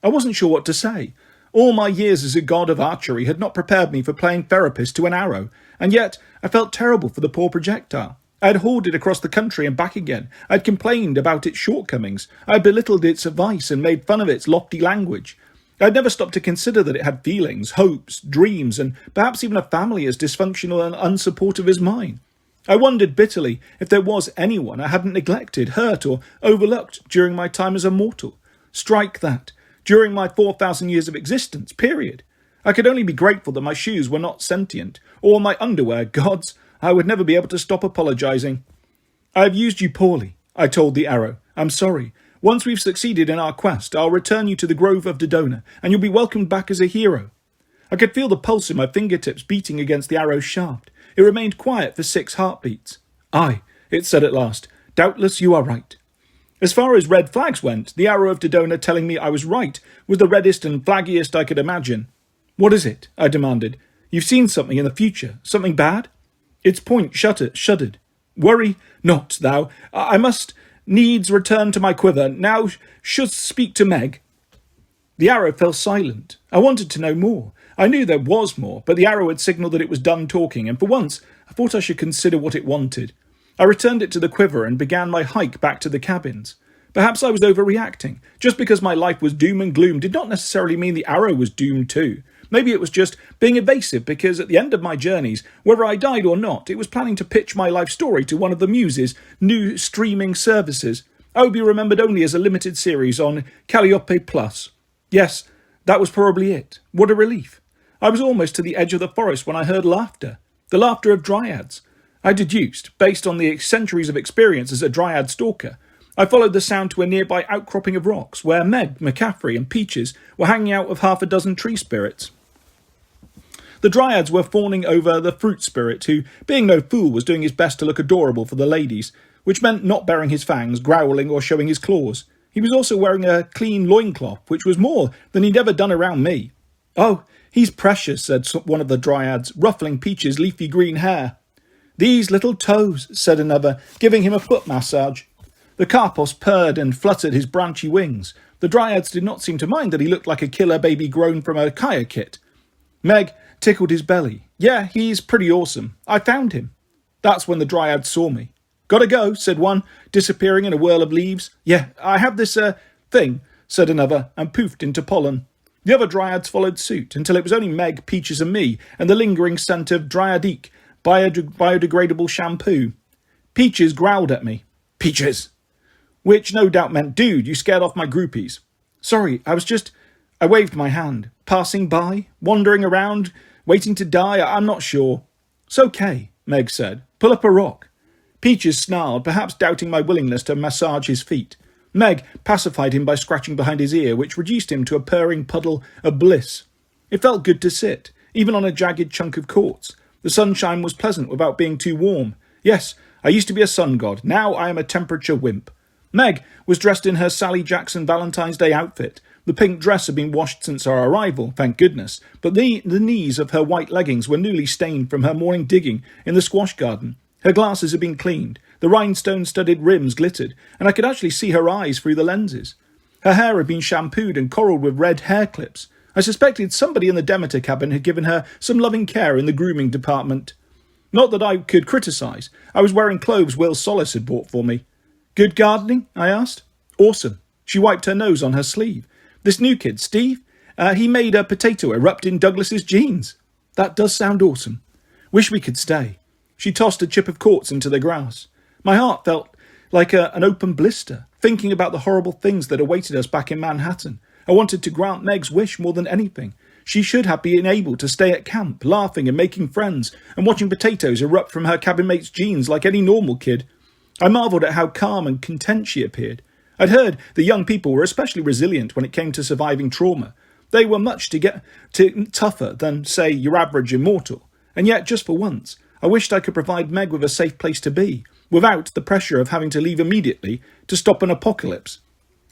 S1: I wasn't sure what to say. All my years as a god of archery had not prepared me for playing therapist to an arrow, and yet I felt terrible for the poor projectile. I had hauled it across the country and back again. I had complained about its shortcomings. I had belittled its advice and made fun of its lofty language. I had never stopped to consider that it had feelings, hopes, dreams, and perhaps even a family as dysfunctional and unsupportive as mine. I wondered bitterly if there was anyone I hadn't neglected, hurt, or overlooked during my time as a mortal. Strike that. during my 4,000 years of existence, period. I could only be grateful that my shoes were not sentient, or my underwear, gods, I would never be able to stop apologising. I have used you poorly, I told the arrow. I'm sorry. Once we've succeeded in our quest, I'll return you to the Grove of Dodona, and you'll be welcomed back as a hero. I could feel the pulse in my fingertips beating against the arrow's shaft. It remained quiet for 6 heartbeats. Aye, it said at last. Doubtless you are right. As far as red flags went, the arrow of Dodona telling me I was right was the reddest and flaggiest I could imagine. What is it? I demanded. You've seen something in the future. Something bad? Its point shuddered. Worry not, thou. I must needs return to my quiver. Now shouldst speak to Meg. The arrow fell silent. I wanted to know more. I knew there was more, but the arrow had signalled that it was done talking, and for once I thought I should consider what it wanted. I returned it to the quiver and began my hike back to the cabins. Perhaps I was overreacting. Just because my life was doom and gloom did not necessarily mean the arrow was doomed too. Maybe it was just being evasive because at the end of my journeys, whether I died or not, it was planning to pitch my life story to one of the Muse's new streaming services. I would be remembered only as a limited series on Calliope Plus. Yes, that was probably it. What a relief. I was almost to the edge of the forest when I heard laughter. The laughter of dryads. I deduced, based on the centuries of experience as a dryad stalker. I followed the sound to a nearby outcropping of rocks, where Meg, McCaffrey and Peaches were hanging out with half a dozen tree spirits. The dryads were fawning over the fruit spirit, who, being no fool, was doing his best to look adorable for the ladies, which meant not baring his fangs, growling or showing his claws. He was also wearing a clean loincloth, which was more than he'd ever done around me. Oh, he's precious, said one of the dryads, ruffling Peach's leafy green hair. These little toes, said another, giving him a foot massage. The Karpos purred and fluttered his branchy wings. The dryads did not seem to mind that he looked like a killer baby grown from a Kaya kit. Meg tickled his belly. Yeah, he's pretty awesome. I found him. That's when the dryads saw me. Gotta go, said one, disappearing in a whirl of leaves. Yeah, I have this, thing, said another, and poofed into pollen. The other dryads followed suit, until it was only Meg, Peaches and me, and the lingering scent of Dryadique, biodegradable shampoo. Peaches growled at me. Peaches! Which no doubt meant, dude, you scared off my groupies. Sorry, I waved my hand. Passing by? Wandering around? Waiting to die? I'm not sure. It's okay, Meg said. Pull up a rock. Peaches snarled, perhaps doubting my willingness to massage his feet. Meg pacified him by scratching behind his ear, which reduced him to a purring puddle of bliss. It felt good to sit, even on a jagged chunk of quartz. The sunshine was pleasant without being too warm. Yes, I used to be a sun god. Now I am a temperature wimp. Meg was dressed in her Sally Jackson Valentine's Day outfit. The pink dress had been washed since our arrival, thank goodness, but the knees of her white leggings were newly stained from her morning digging in the squash garden. Her glasses had been cleaned, the rhinestone-studded rims glittered, and I could actually see her eyes through the lenses. Her hair had been shampooed and coralled with red hair clips. I suspected somebody in the Demeter cabin had given her some loving care in the grooming department. Not that I could criticise. I was wearing clothes Will Solis had bought for me. Good gardening? I asked. Awesome. She wiped her nose on her sleeve. This new kid, Steve, he made a potato erupt in Douglas's jeans. That does sound awesome. Wish we could stay. She tossed a chip of quartz into the grass. My heart felt like an open blister, thinking about the horrible things that awaited us back in Manhattan. I wanted to grant Meg's wish more than anything. She should have been able to stay at camp, laughing and making friends, and watching potatoes erupt from her cabin mate's jeans like any normal kid. I marvelled at how calm and content she appeared. I'd heard that young people were especially resilient when it came to surviving trauma. They were much tougher than, say, your average immortal. And yet, just for once, I wished I could provide Meg with a safe place to be, without the pressure of having to leave immediately to stop an apocalypse.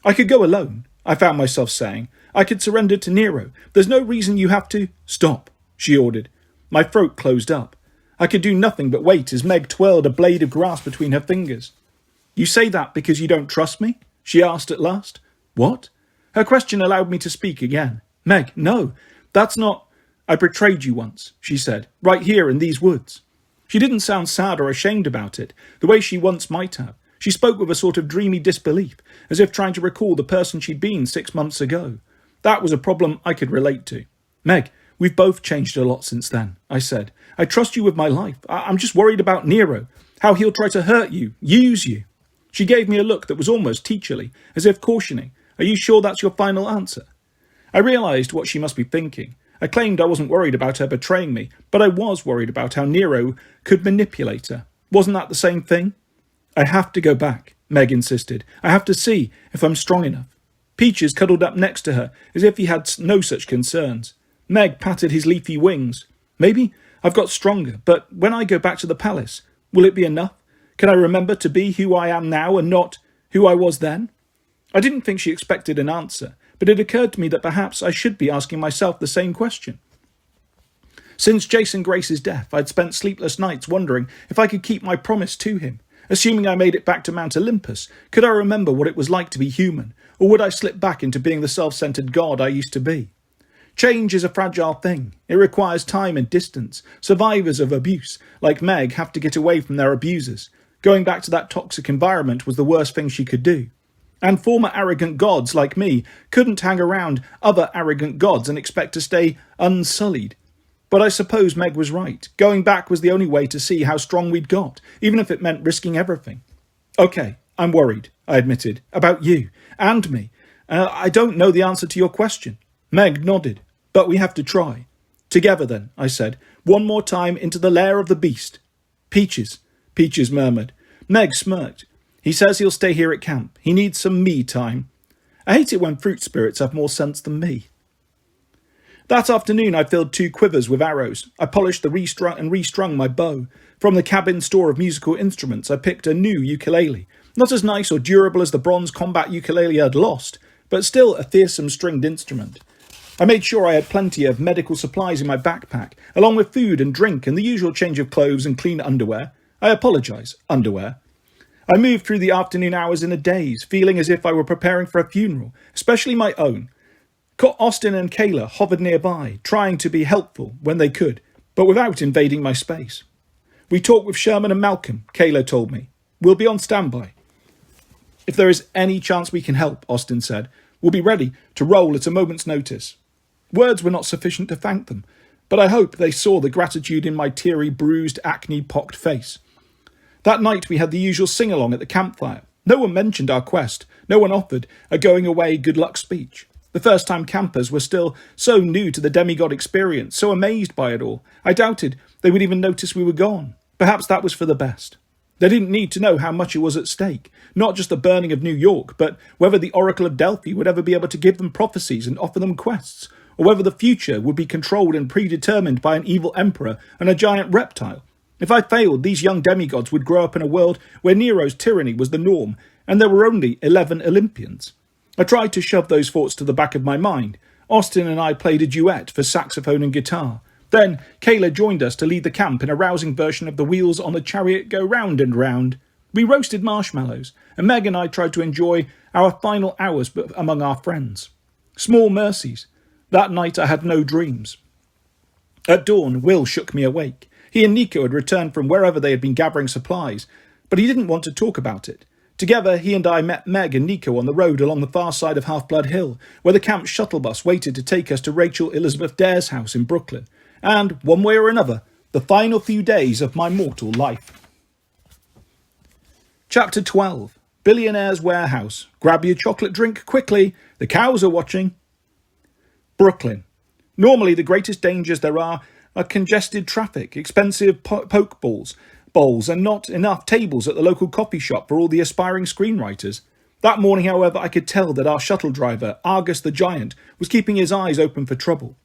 S1: I could go alone, I found myself saying. I could surrender to Nero. There's no reason you have to... Stop, she ordered. My throat closed up. I could do nothing but wait as Meg twirled a blade of grass between her fingers. You say that because you don't trust me? She asked at last. What? Her question allowed me to speak again. Meg, no, that's not... I betrayed you once, she said, right here in these woods. She didn't sound sad or ashamed about it, the way she once might have. She spoke with a sort of dreamy disbelief, as if trying to recall the person she'd been 6 months ago. That was a problem I could relate to. Meg, we've both changed a lot since then, I said. I trust you with my life. I'm just worried about Nero, how he'll try to hurt you, use you. She gave me a look that was almost teacherly, as if cautioning, Are you sure that's your final answer? I realised what she must be thinking. I claimed I wasn't worried about her betraying me, but I was worried about how Nero could manipulate her. Wasn't that the same thing? I have to go back, Meg insisted. I have to see if I'm strong enough. Peaches cuddled up next to her, as if he had no such concerns. Meg patted his leafy wings. Maybe I've got stronger, but when I go back to the palace, will it be enough? Can I remember to be who I am now and not who I was then? I didn't think she expected an answer, but it occurred to me that perhaps I should be asking myself the same question. Since Jason Grace's death, I'd spent sleepless nights wondering if I could keep my promise to him. Assuming I made it back to Mount Olympus, could I remember what it was like to be human, or would I slip back into being the self-centered god I used to be? Change is a fragile thing. It requires time and distance. Survivors of abuse, like Meg, have to get away from their abusers. Going back to that toxic environment was the worst thing she could do. And former arrogant gods like me couldn't hang around other arrogant gods and expect to stay unsullied. But I suppose Meg was right. Going back was the only way to see how strong we'd got, even if it meant risking everything. Okay, I'm worried, I admitted, about you and me. I don't know the answer to your question. Meg nodded. But we have to try. Together then, I said, one more time into the lair of the beast. Peaches, Peaches murmured. Meg smirked. He says he'll stay here at camp. He needs some me time. I hate it when fruit spirits have more sense than me. That afternoon I filled 2 quivers with arrows. I polished and restrung my bow. From the cabin store of musical instruments I picked a new ukulele. Not as nice or durable as the bronze combat ukulele I'd lost, but still a fearsome stringed instrument. I made sure I had plenty of medical supplies in my backpack, along with food and drink and the usual change of clothes and clean underwear. I apologise, underwear. I moved through the afternoon hours in a daze, feeling as if I were preparing for a funeral, especially my own. Austin and Kayla hovered nearby, trying to be helpful when they could, but without invading my space. We talked with Sherman and Malcolm, Kayla told me. We'll be on standby. If there is any chance we can help, Austin said, we'll be ready to roll at a moment's notice. Words were not sufficient to thank them, but I hope they saw the gratitude in my teary, bruised, acne-pocked face. That night we had the usual sing-along at the campfire. No one mentioned our quest. No one offered a going-away good luck speech. The first-time campers were still so new to the demigod experience, so amazed by it all. I doubted they would even notice we were gone. Perhaps that was for the best. They didn't need to know how much it was at stake. Not just the burning of New York, but whether the Oracle of Delphi would ever be able to give them prophecies and offer them quests, or whether the future would be controlled and predetermined by an evil emperor and a giant reptile. If I failed, these young demigods would grow up in a world where Nero's tyranny was the norm, and there were only 11 Olympians. I tried to shove those thoughts to the back of my mind. Austin and I played a duet for saxophone and guitar. Then Kayla joined us to lead the camp in a rousing version of The Wheels on the Chariot Go Round and Round. We roasted marshmallows, and Meg and I tried to enjoy our final hours among our friends. Small mercies. That night I had no dreams. At dawn, Will shook me awake. He and Nico had returned from wherever they had been gathering supplies, but he didn't want to talk about it. Together, he and I met Meg and Nico on the road along the far side of Half-Blood Hill, where the camp shuttle bus waited to take us to Rachel Elizabeth Dare's house in Brooklyn. And, one way or another, the final few days of my mortal life. Chapter 12. Billionaire's Warehouse. Grab your chocolate drink quickly. The cows are watching. Brooklyn. Normally, the greatest dangers there are congested traffic, expensive poke bowls, and not enough tables at the local coffee shop for all the aspiring screenwriters. That morning, however, I could tell that our shuttle driver, Argus the Giant, was keeping his eyes open for trouble.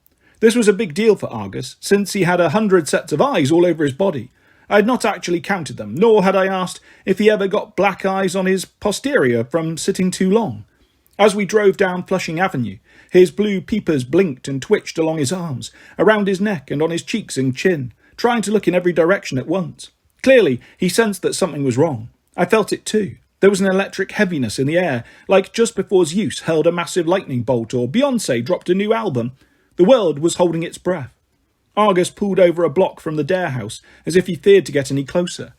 S1: This was a big deal for Argus, since he had 100 sets of eyes all over his body. I had not actually counted them, nor had I asked if he ever got black eyes on his posterior from sitting too long. As we drove down Flushing Avenue, his blue peepers blinked and twitched along his arms, around his neck and on his cheeks and chin, trying to look in every direction at once. Clearly, he sensed that something was wrong. I felt it too. There was an electric heaviness in the air, like just before Zeus hurled a massive lightning bolt or Beyoncé dropped a new album. The world was holding its breath. Argus pulled over a block from the Dare house, as if he feared to get any closer.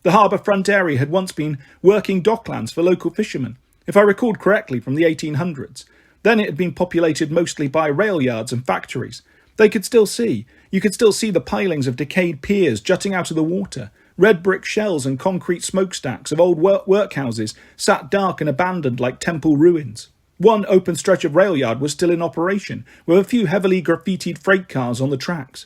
S1: The harbour front area had once been working docklands for local fishermen, if I recalled correctly, from the 1800s. Then it had been populated mostly by rail yards and factories. You could still see the pilings of decayed piers jutting out of the water, red brick shells and concrete smokestacks of old workhouses sat dark and abandoned like temple ruins. One open stretch of rail yard was still in operation, with a few heavily graffitied freight cars on the tracks.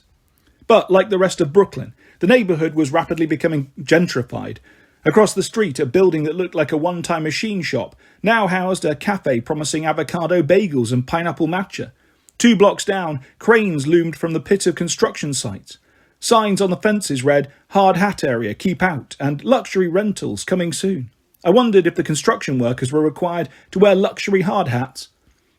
S1: But, like the rest of Brooklyn, the neighbourhood was rapidly becoming gentrified. Across the street, a building that looked like a one-time machine shop now housed a cafe promising avocado bagels and pineapple matcha. 2 blocks down, cranes loomed from the pit of construction sites. Signs on the fences read, "Hard Hat Area, keep out," and "Luxury rentals coming soon." I wondered if the construction workers were required to wear luxury hard hats.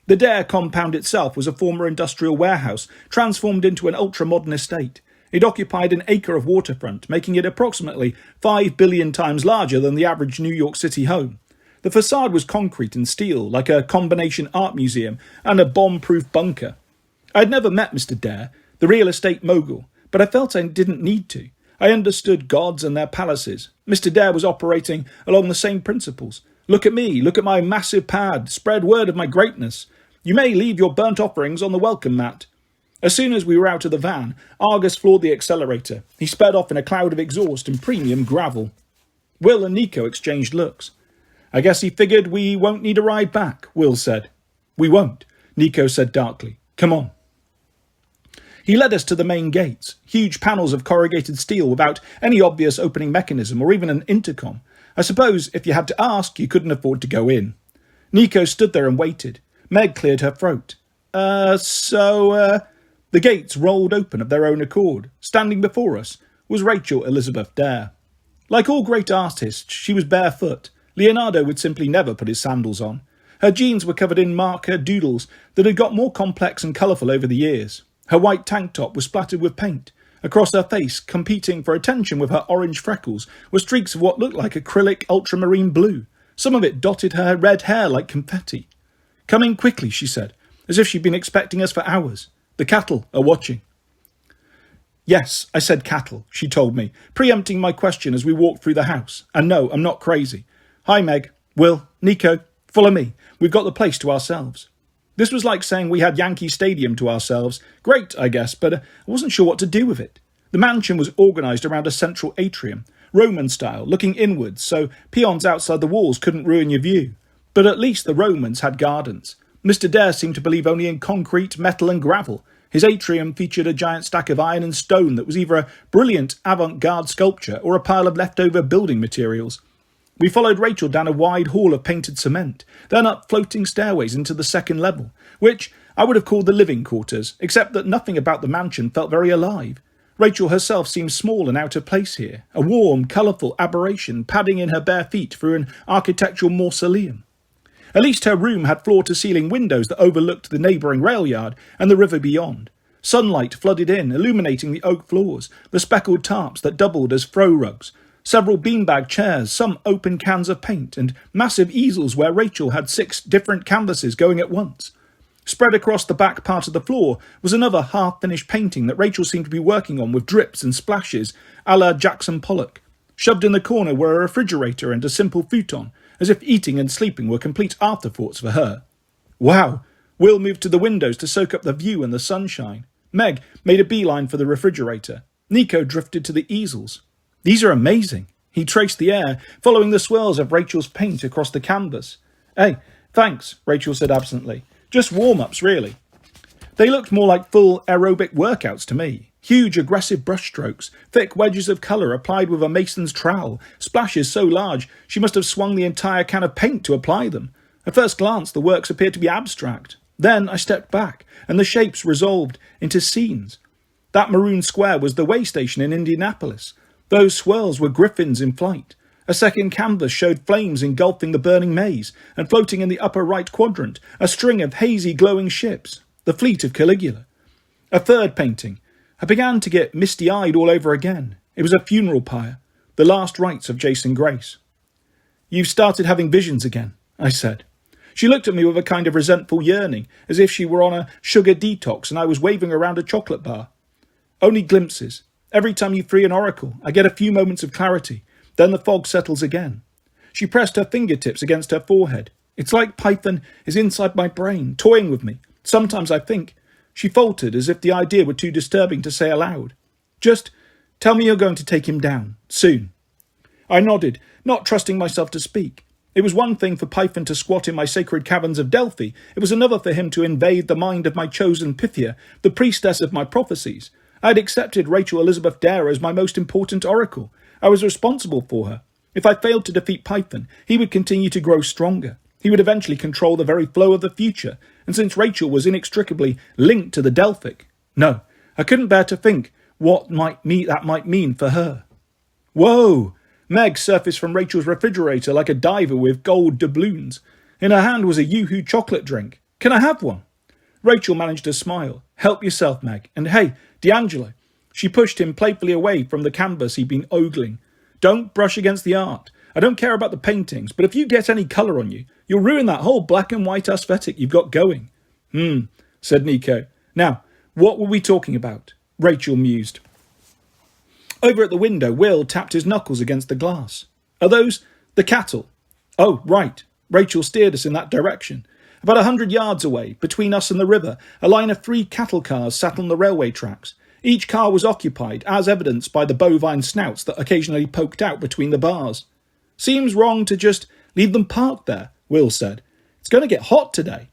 S1: The Dare compound itself was a former industrial warehouse, transformed into an ultra-modern estate. It occupied an acre of waterfront, making it approximately 5 billion times larger than the average New York City home. The facade was concrete and steel, like a combination art museum and a bomb-proof bunker. I had never met Mr. Dare, the real estate mogul, but I felt I didn't need to. I understood gods and their palaces. Mr. Dare was operating along the same principles. Look at me, look at my massive pad, spread word of my greatness. You may leave your burnt offerings on the welcome mat. As soon as we were out of the van, Argus floored the accelerator. He sped off in a cloud of exhaust and premium gravel. Will and Nico exchanged looks. "I guess he figured we won't need a ride back," Will said. "We won't," Nico said darkly. "Come on." He led us to the main gates, huge panels of corrugated steel without any obvious opening mechanism or even an intercom. I suppose if you had to ask, you couldn't afford to go in. Nico stood there and waited. Meg cleared her throat. The gates rolled open of their own accord. Standing before us was Rachel Elizabeth Dare. Like all great artists, she was barefoot. Leonardo would simply never put his sandals on. Her jeans were covered in marker doodles that had got more complex and colourful over the years. Her white tank top was splattered with paint. Across her face, competing for attention with her orange freckles, were streaks of what looked like acrylic ultramarine blue. Some of it dotted her red hair like confetti. "Come in quickly," she said, as if she'd been expecting us for hours. "The cattle are watching." "Yes, I said cattle," she told me, preempting my question as we walked through the house. "And no, I'm not crazy. Hi, Meg. Will, Nico, follow me. We've got the place to ourselves." This was like saying we had Yankee Stadium to ourselves. Great, I guess, but I wasn't sure what to do with it. The mansion was organised around a central atrium, Roman style, looking inwards, so peons outside the walls couldn't ruin your view. But at least the Romans had gardens. Mr. Dare seemed to believe only in concrete, metal and gravel. His atrium featured a giant stack of iron and stone that was either a brilliant avant-garde sculpture or a pile of leftover building materials. We followed Rachel down a wide hall of painted cement, then up floating stairways into the second level, which I would have called the living quarters, except that nothing about the mansion felt very alive. Rachel herself seemed small and out of place here, a warm, colourful aberration padding in her bare feet through an architectural mausoleum. At least her room had floor-to-ceiling windows that overlooked the neighbouring rail yard and the river beyond. Sunlight flooded in, illuminating the oak floors, the speckled tarps that doubled as throw rugs, several beanbag chairs, some open cans of paint, and massive easels where Rachel had 6 different canvases going at once. Spread across the back part of the floor was another half-finished painting that Rachel seemed to be working on with drips and splashes, a la Jackson Pollock. Shoved in the corner were a refrigerator and a simple futon, as if eating and sleeping were complete afterthoughts for her. Wow! Will moved to the windows to soak up the view and the sunshine. Meg made a beeline for the refrigerator. Nico drifted to the easels. "These are amazing." He traced the air, following the swirls of Rachel's paint across the canvas. "Hey, thanks," Rachel said absently. "Just warm-ups, really." They looked more like full aerobic workouts to me. Huge, aggressive brushstrokes, thick wedges of colour applied with a mason's trowel, splashes so large she must have swung the entire can of paint to apply them. At first glance, the works appeared to be abstract. Then I stepped back, and the shapes resolved into scenes. That maroon square was the way station in Indianapolis. Those swirls were griffins in flight. A second canvas showed flames engulfing the burning maze, and floating in the upper right quadrant, a string of hazy glowing ships, the fleet of Caligula. A third painting. I began to get misty-eyed all over again. It was a funeral pyre, the last rites of Jason Grace. "You've started having visions again," I said. She looked at me with a kind of resentful yearning, as if she were on a sugar detox and I was waving around a chocolate bar. "Only glimpses. Every time you free an oracle, I get a few moments of clarity. Then the fog settles again." She pressed her fingertips against her forehead. "It's like Python is inside my brain, toying with me. Sometimes I think..." She faltered as if the idea were too disturbing to say aloud. "Just tell me you're going to take him down. Soon." I nodded, not trusting myself to speak. It was one thing for Python to squat in my sacred caverns of Delphi. It was another for him to invade the mind of my chosen Pythia, the priestess of my prophecies. I had accepted Rachel Elizabeth Dare as my most important oracle. I was responsible for her. If I failed to defeat Python, he would continue to grow stronger. He would eventually control the very flow of the future, and since Rachel was inextricably linked to the Delphic, no, I couldn't bear to think what that might mean for her. Whoa! Meg surfaced from Rachel's refrigerator like a diver with gold doubloons. In her hand was a Yoo-hoo chocolate drink. Can I have one? Rachel managed to smile. Help yourself, Meg. And hey, D'Angelo. She pushed him playfully away from the canvas he'd been ogling. Don't brush against the art. I don't care about the paintings, but if you get any colour on you, you'll ruin that whole black and white aesthetic you've got going. Said Nico. Now, what were we talking about? Rachel mused. Over at the window, Will tapped his knuckles against the glass. Are those the cattle? Oh, right. Rachel steered us in that direction. About 100 yards away, between us and the river, a line of 3 cattle cars sat on the railway tracks. Each car was occupied, as evidenced by the bovine snouts that occasionally poked out between the bars. Seems wrong to just leave them parked there, Will said. It's going to get hot today.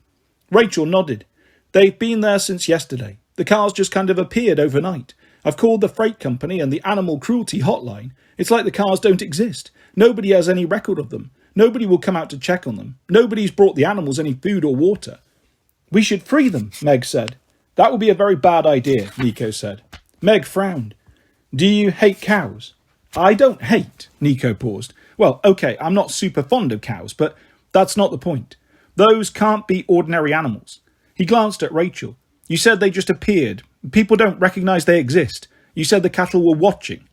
S1: Rachel nodded. They've been there since yesterday. The cars just kind of appeared overnight. I've called the freight company and the animal cruelty hotline. It's like the cars don't exist. Nobody has any record of them. Nobody will come out to check on them. Nobody's brought the animals any food or water. We should free them, Meg said. That would be a very bad idea, Nico said. Meg frowned. Do you hate cows? I don't hate, Nico paused. Well, okay, I'm not super fond of cows, but that's not the point. Those can't be ordinary animals. He glanced at Rachel. You said they just appeared. People don't recognise they exist. You said the cattle were watching.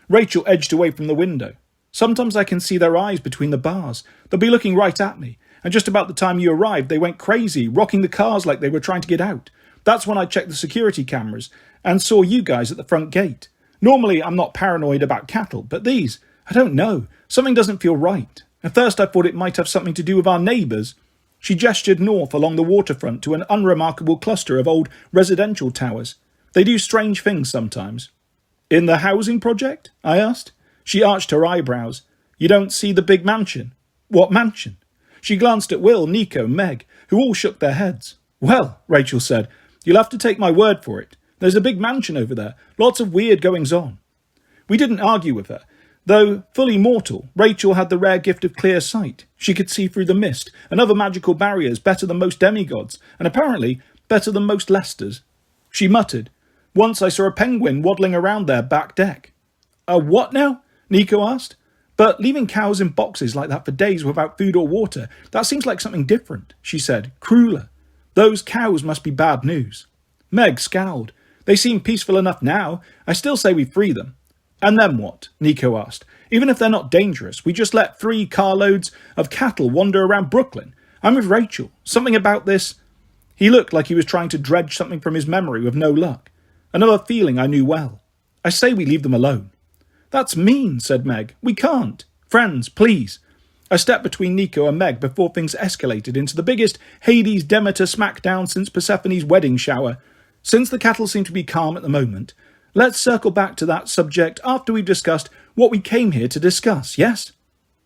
S1: Rachel edged away from the window. Sometimes I can see their eyes between the bars. They'll be looking right at me. And just about the time you arrived, they went crazy, rocking the cars like they were trying to get out. That's when I checked the security cameras and saw you guys at the front gate. Normally, I'm not paranoid about cattle, but these, I don't know. Something doesn't feel right. At first, I thought it might have something to do with our neighbours. She gestured north along the waterfront to an unremarkable cluster of old residential towers. They do strange things sometimes. In the housing project? I asked. She arched her eyebrows. You don't see the big mansion? What mansion? She glanced at Will, Nico, Meg, who all shook their heads. Well, Rachel said, you'll have to take my word for it. There's a big mansion over there. Lots of weird goings-on. We didn't argue with her. Though fully mortal, Rachel had the rare gift of clear sight. She could see through the mist and other magical barriers better than most demigods, and apparently better than most Lesters. She muttered, Once I saw a penguin waddling around their back deck. A what now? Nico asked. But leaving cows in boxes like that for days without food or water, that seems like something different, she said, crueler. Those cows must be bad news. Meg scowled. They seem peaceful enough now. I still say we free them. And then what? Nico asked. Even if they're not dangerous, we just let 3 carloads of cattle wander around Brooklyn. I'm with Rachel. Something about this... He looked like he was trying to dredge something from his memory with no luck. Another feeling I knew well. I say we leave them alone. That's mean, said Meg. We can't. Friends, please. I stepped between Nico and Meg before things escalated into the biggest Hades Demeter smackdown since Persephone's wedding shower. Since the cattle seem to be calm at the moment, let's circle back to that subject after we've discussed what we came here to discuss, yes?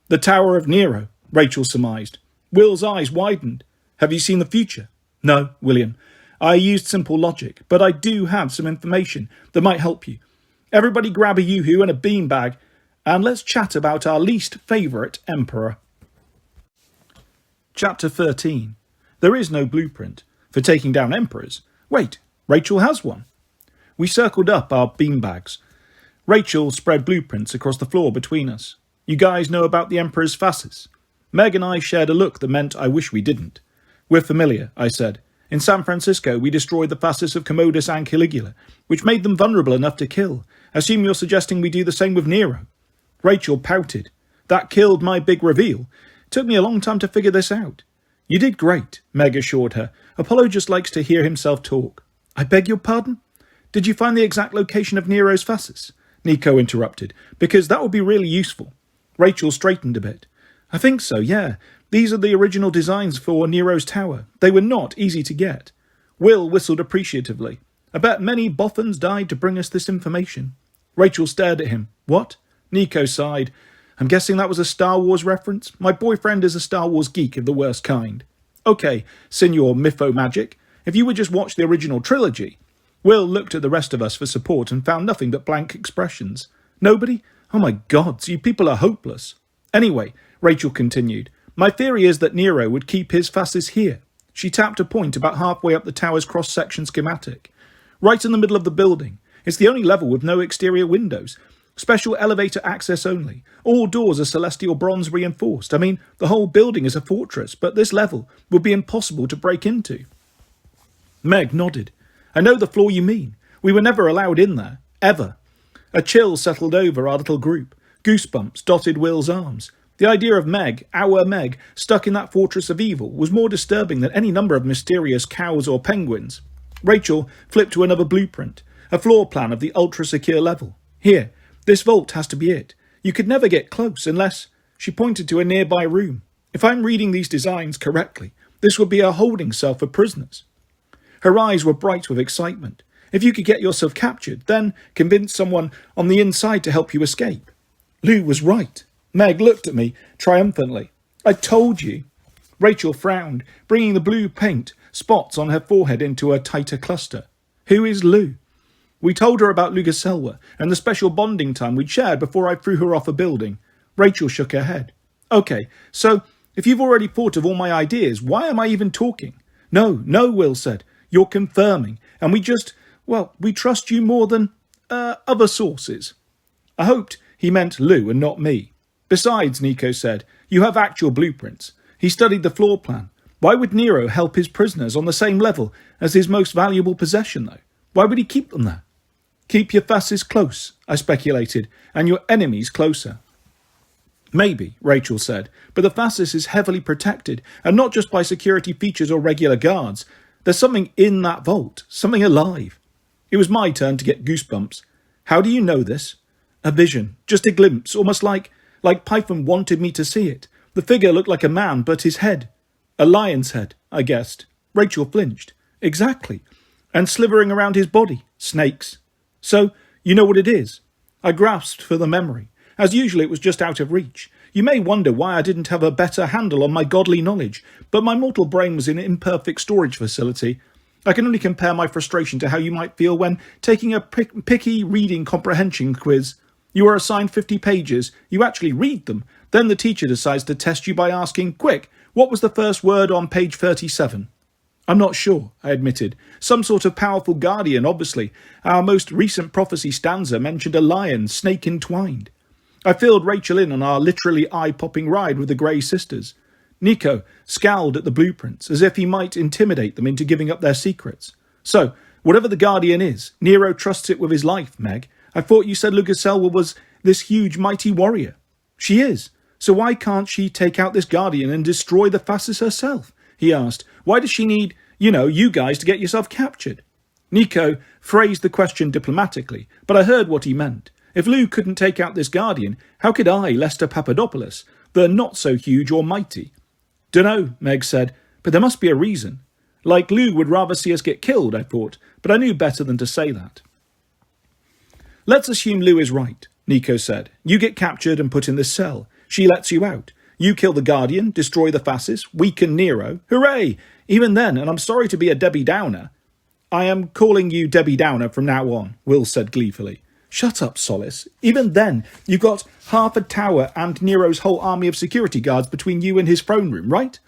S1: The Tower of Nero, Rachel surmised. Will's eyes widened. Have you seen the future? No, William. I used simple logic, but I do have some information that might help you. Everybody grab a yoo-hoo and a beanbag, and let's chat about our least favourite emperor. Chapter 13. There is no blueprint for taking down emperors. Wait, Rachel has one. We circled up our beanbags. Rachel spread blueprints across the floor between us. You guys know about the Emperor's fasces? Meg and I shared a look that meant I wish we didn't. We're familiar, I said. In San Francisco, we destroyed the fasces of Commodus and Caligula, which made them vulnerable enough to kill. I assume you're suggesting we do the same with Nero. Rachel pouted. That killed my big reveal. It took me a long time to figure this out. You did great, Meg assured her. Apollo just likes to hear himself talk. I beg your pardon? Did you find the exact location of Nero's fasces? Nico interrupted, because that would be really useful. Rachel straightened a bit. I think so, yeah. These are the original designs for Nero's tower. They were not easy to get. Will whistled appreciatively. I bet many boffins died to bring us this information. Rachel stared at him. What? Nico sighed. I'm guessing that was a Star Wars reference. My boyfriend is a Star Wars geek of the worst kind. Okay, Signor Mytho-Magic, if you would just watch the original trilogy. Will looked at the rest of us for support and found nothing but blank expressions. Nobody? Oh my gods, you people are hopeless. Anyway, Rachel continued, my theory is that Nero would keep his fasces here. She tapped a point about halfway up the tower's cross-section schematic. Right in the middle of the building. It's the only level with no exterior windows. Special elevator access only. All doors are celestial bronze reinforced. I mean, the whole building is a fortress, but this level would be impossible to break into. Meg nodded. I know the floor you mean. We were never allowed in there. Ever. A chill settled over our little group. Goosebumps dotted Will's arms. The idea of Meg, our Meg, stuck in that fortress of evil was more disturbing than any number of mysterious cows or penguins. Rachel flipped to another blueprint, a floor plan of the ultra-secure level. Here, this vault has to be it. You could never get close unless... She pointed to a nearby room. If I'm reading these designs correctly, this would be a holding cell for prisoners. Her eyes were bright with excitement. If you could get yourself captured, then convince someone on the inside to help you escape. Lou was right. Meg looked at me triumphantly. I told you. Rachel frowned, bringing the blue paint spots on her forehead into a tighter cluster. Who is Lou? We told her about Lugaselwa and the special bonding time we'd shared before I threw her off a building. Rachel shook her head. Okay, so if you've already thought of all my ideas, why am I even talking? No, Will said. You're confirming, and we trust you more than, other sources. I hoped he meant Lou and not me. Besides, Nico said, you have actual blueprints. He studied the floor plan. Why would Nero help his prisoners on the same level as his most valuable possession, though? Why would he keep them there? Keep your fasces close, I speculated, and your enemies closer. Maybe, Rachel said, but the fasces is heavily protected, and not just by security features or regular guards. There's something in that vault, something alive. It was my turn to get goosebumps. How do you know this? A vision, just a glimpse, almost like Python wanted me to see it. The figure looked like a man, but his head. A lion's head, I guessed. Rachel flinched. Exactly. And slithering around his body. Snakes. So, you know what it is? I grasped for the memory. As usual, it was just out of reach. You may wonder why I didn't have a better handle on my godly knowledge, but my mortal brain was in an imperfect storage facility. I can only compare my frustration to how you might feel when taking a picky reading comprehension quiz. You are assigned 50 pages, you actually read them, then the teacher decides to test you by asking, quick, what was the first word on page 37? I'm not sure, I admitted. Some sort of powerful guardian, obviously. Our most recent prophecy stanza mentioned a lion, snake entwined. I filled Rachel in on our literally eye-popping ride with the Grey Sisters. Nico scowled at the blueprints, as if he might intimidate them into giving up their secrets. So, whatever the Guardian is, Nero trusts it with his life, Meg. I thought you said Lugaselwa was this huge, mighty warrior. She is. So why can't she take out this Guardian and destroy the fasces herself? He asked. Why does she need, you guys to get yourself captured? Nico phrased the question diplomatically, but I heard what he meant. If Lou couldn't take out this Guardian, how could I, Lester Papadopoulos, the not-so-huge or mighty? Dunno, Meg said, but there must be a reason. Like Lou would rather see us get killed, I thought, but I knew better than to say that. Let's assume Lou is right, Nico said. You get captured and put in this cell. She lets you out. You kill the Guardian, destroy the fasces, weaken Nero. Hooray! Even then, and I'm sorry to be a Debbie Downer. I am calling you Debbie Downer from now on, Will said gleefully. Shut up, Solace. Even then, you've got half a tower and Nero's whole army of security guards between you and his throne room, right?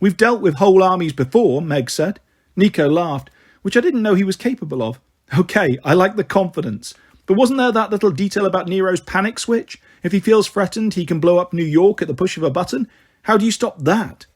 S1: We've dealt with whole armies before, Meg said. Nico laughed, which I didn't know he was capable of. Okay, I like the confidence. But wasn't there that little detail about Nero's panic switch? If he feels threatened, he can blow up New York at the push of a button? How do you stop that?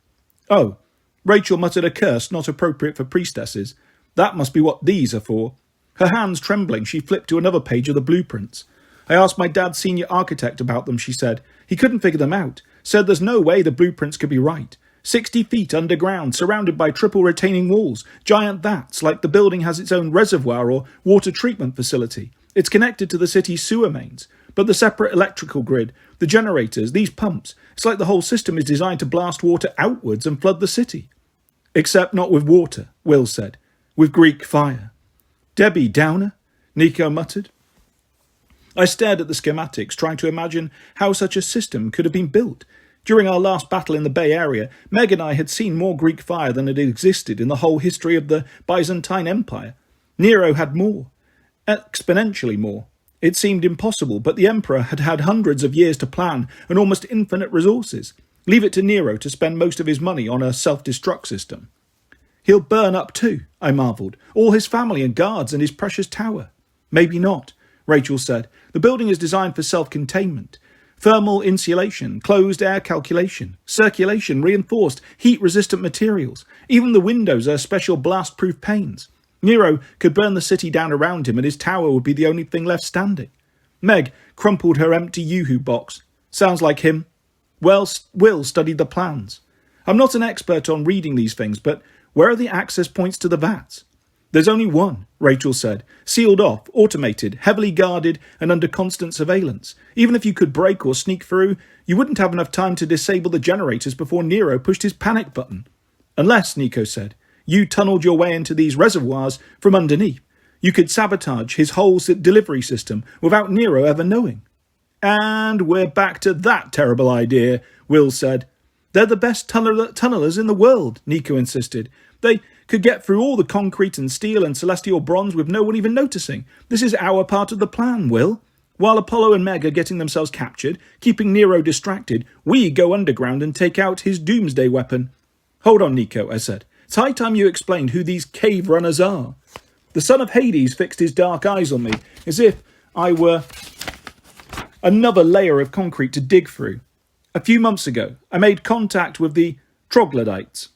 S1: Oh, Rachel muttered a curse not appropriate for priestesses. That must be what these are for. Her hands trembling, she flipped to another page of the blueprints. I asked my dad's senior architect about them, she said. He couldn't figure them out. Said there's no way the blueprints could be right. 60 feet underground, surrounded by triple retaining walls, giant vats, like the building has its own reservoir or water treatment facility. It's connected to the city's sewer mains. But the separate electrical grid, the generators, these pumps, it's like the whole system is designed to blast water outwards and flood the city. Except not with water, Will said. With Greek fire. Debbie Downer, Nico muttered. I stared at the schematics, trying to imagine how such a system could have been built. During our last battle in the Bay Area, Meg and I had seen more Greek fire than had existed in the whole history of the Byzantine Empire. Nero had more, exponentially more. It seemed impossible, but the Emperor had had hundreds of years to plan and almost infinite resources. Leave it to Nero to spend most of his money on a self-destruct system. He'll burn up too, I marvelled, all his family and guards and his precious tower. Maybe not, Rachel said. The building is designed for self-containment. Thermal insulation, closed air calculation, circulation, reinforced, heat-resistant materials. Even the windows are special blast-proof panes. Nero could burn the city down around him and his tower would be the only thing left standing. Meg crumpled her empty Yoo-hoo box. Sounds like him. Well, Will studied the plans. I'm not an expert on reading these things, but where are the access points to the vats? There's only one, Rachel said. Sealed off, automated, heavily guarded, and under constant surveillance. Even if you could break or sneak through, you wouldn't have enough time to disable the generators before Nero pushed his panic button. Unless, Nico said, you tunneled your way into these reservoirs from underneath. You could sabotage his whole delivery system without Nero ever knowing. And we're back to that terrible idea, Will said. They're the best tunnelers in the world, Nico insisted. They could get through all the concrete and steel and celestial bronze with no one even noticing. This is our part of the plan, Will. While Apollo and Meg are getting themselves captured, keeping Nero distracted, we go underground and take out his doomsday weapon. Hold on, Nico, I said. It's high time you explained who these cave runners are. The son of Hades fixed his dark eyes on me, as if I were another layer of concrete to dig through. A few months ago, I made contact with the troglodytes.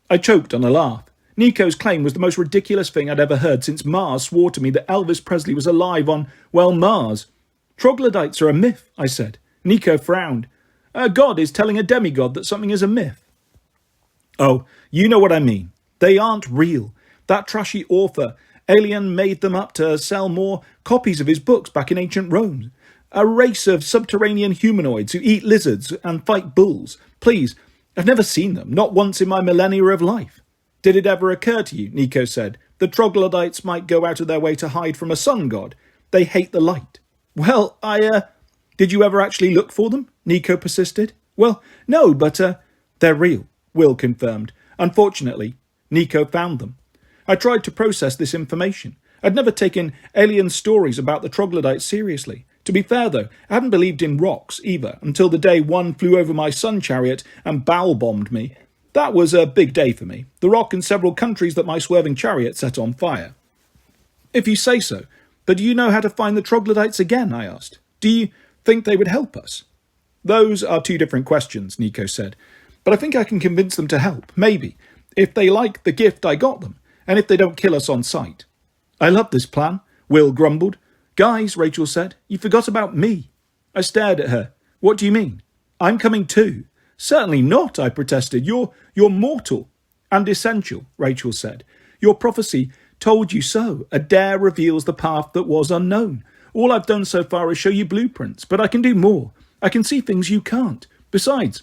S1: I choked on a laugh. Nico's claim was the most ridiculous thing I'd ever heard since Mars swore to me that Elvis Presley was alive on, well, Mars. Troglodytes are a myth, I said. Nico frowned. A god is telling a demigod that something is a myth. Oh, you know what I mean. They aren't real. That trashy author, Alien, made them up to sell more copies of his books back in ancient Rome. A race of subterranean humanoids who eat lizards and fight bulls. Please, I've never seen them, not once in my millennia of life. Did it ever occur to you, Nico said, the troglodytes might go out of their way to hide from a sun god? They hate the light. Well, Did you ever actually look for them? Nico persisted. Well, no, but, they're real, Will confirmed. Unfortunately, Nico found them. I tried to process this information. I'd never taken alien stories about the troglodytes seriously. To be fair, though, I hadn't believed in rocks either until the day one flew over my sun chariot and bow-bombed me. That was a big day for me. The rock and several countries that my swerving chariot set on fire. If you say so. But do you know how to find the troglodytes again? I asked. Do you think they would help us? Those are two different questions, Nico said. But I think I can convince them to help, maybe, if they like the gift I got them, and if they don't kill us on sight. I love this plan, Will grumbled. Guys, Rachel said, you forgot about me. I stared at her. What do you mean? I'm coming too. Certainly not, I protested. You're mortal and essential, Rachel said. Your prophecy told you so. A dare reveals the path that was unknown. All I've done so far is show you blueprints, but I can do more. I can see things you can't. Besides,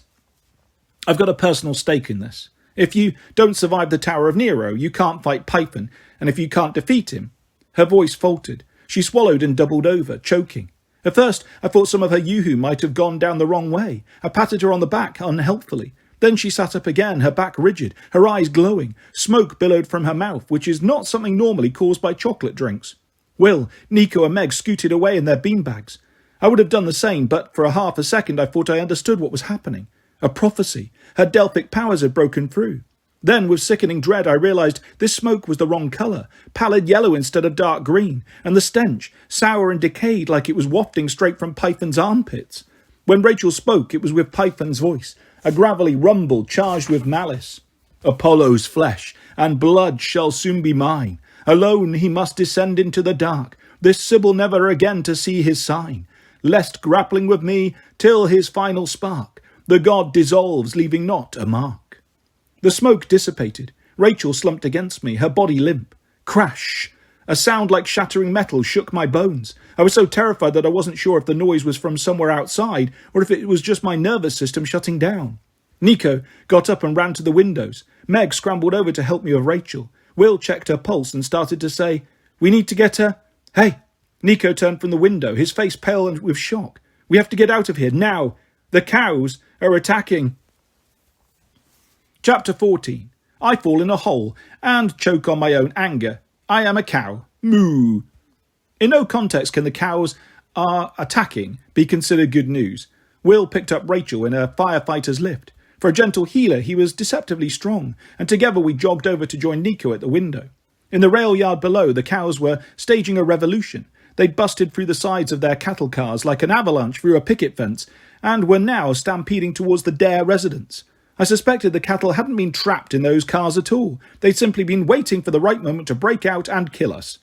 S1: I've got a personal stake in this. If you don't survive the Tower of Nero, you can't fight Python, and if you can't defeat him... Her voice faltered. She swallowed and doubled over, choking. At first, I thought some of her yoo-hoo might have gone down the wrong way. I patted her on the back unhelpfully. Then she sat up again, her back rigid, her eyes glowing. Smoke billowed from her mouth, which is not something normally caused by chocolate drinks. Will, Nico and Meg scooted away in their beanbags. I would have done the same, but for a half a second I thought I understood what was happening. A prophecy. Her Delphic powers had broken through. Then, with sickening dread, I realised this smoke was the wrong colour, pallid yellow instead of dark green, and the stench, sour and decayed like it was wafting straight from Python's armpits. When Rachel spoke, it was with Python's voice, a gravelly rumble charged with malice. Apollo's flesh and blood shall soon be mine. Alone he must descend into the dark, this Sibyl never again to see his sign, lest grappling with me till his final spark, the god dissolves, leaving not a mark. The smoke dissipated. Rachel slumped against me, her body limp. Crash! A sound like shattering metal shook my bones. I was so terrified that I wasn't sure if the noise was from somewhere outside or if it was just my nervous system shutting down. Nico got up and ran to the windows. Meg scrambled over to help me with Rachel. Will checked her pulse and started to say, "We need to get her." "Hey, Nico turned from the window, his face pale and with shock. "We have to get out of here, now. The cows are attacking." Chapter 14. I fall in a hole and choke on my own anger. I am a cow. Moo. In no context can the cows are attacking be considered good news. Will picked up Rachel in a firefighter's lift. For a gentle healer, he was deceptively strong, and together we jogged over to join Nico at the window. In the rail yard below, the cows were staging a revolution. They'd busted through the sides of their cattle cars like an avalanche through a picket fence, and were now stampeding towards the Dare residence. I suspected the cattle hadn't been trapped in those cars at all. They'd simply been waiting for the right moment to break out and kill us.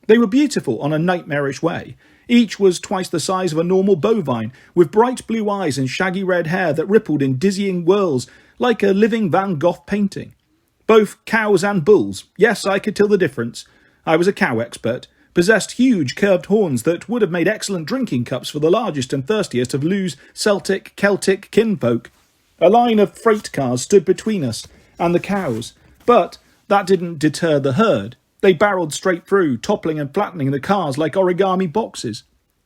S1: They were beautiful on a nightmarish way. Each was twice the size of a normal bovine, with bright blue eyes and shaggy red hair that rippled in dizzying whirls like a living Van Gogh painting. Both cows and bulls. Yes, I could tell the difference. I was a cow expert. Possessed huge curved horns that would have made excellent drinking cups for the largest and thirstiest of Lou's Celtic kinfolk. A line of freight cars stood between us and the cows, but that didn't deter the herd. They barreled straight through, toppling and flattening the cars like origami boxes.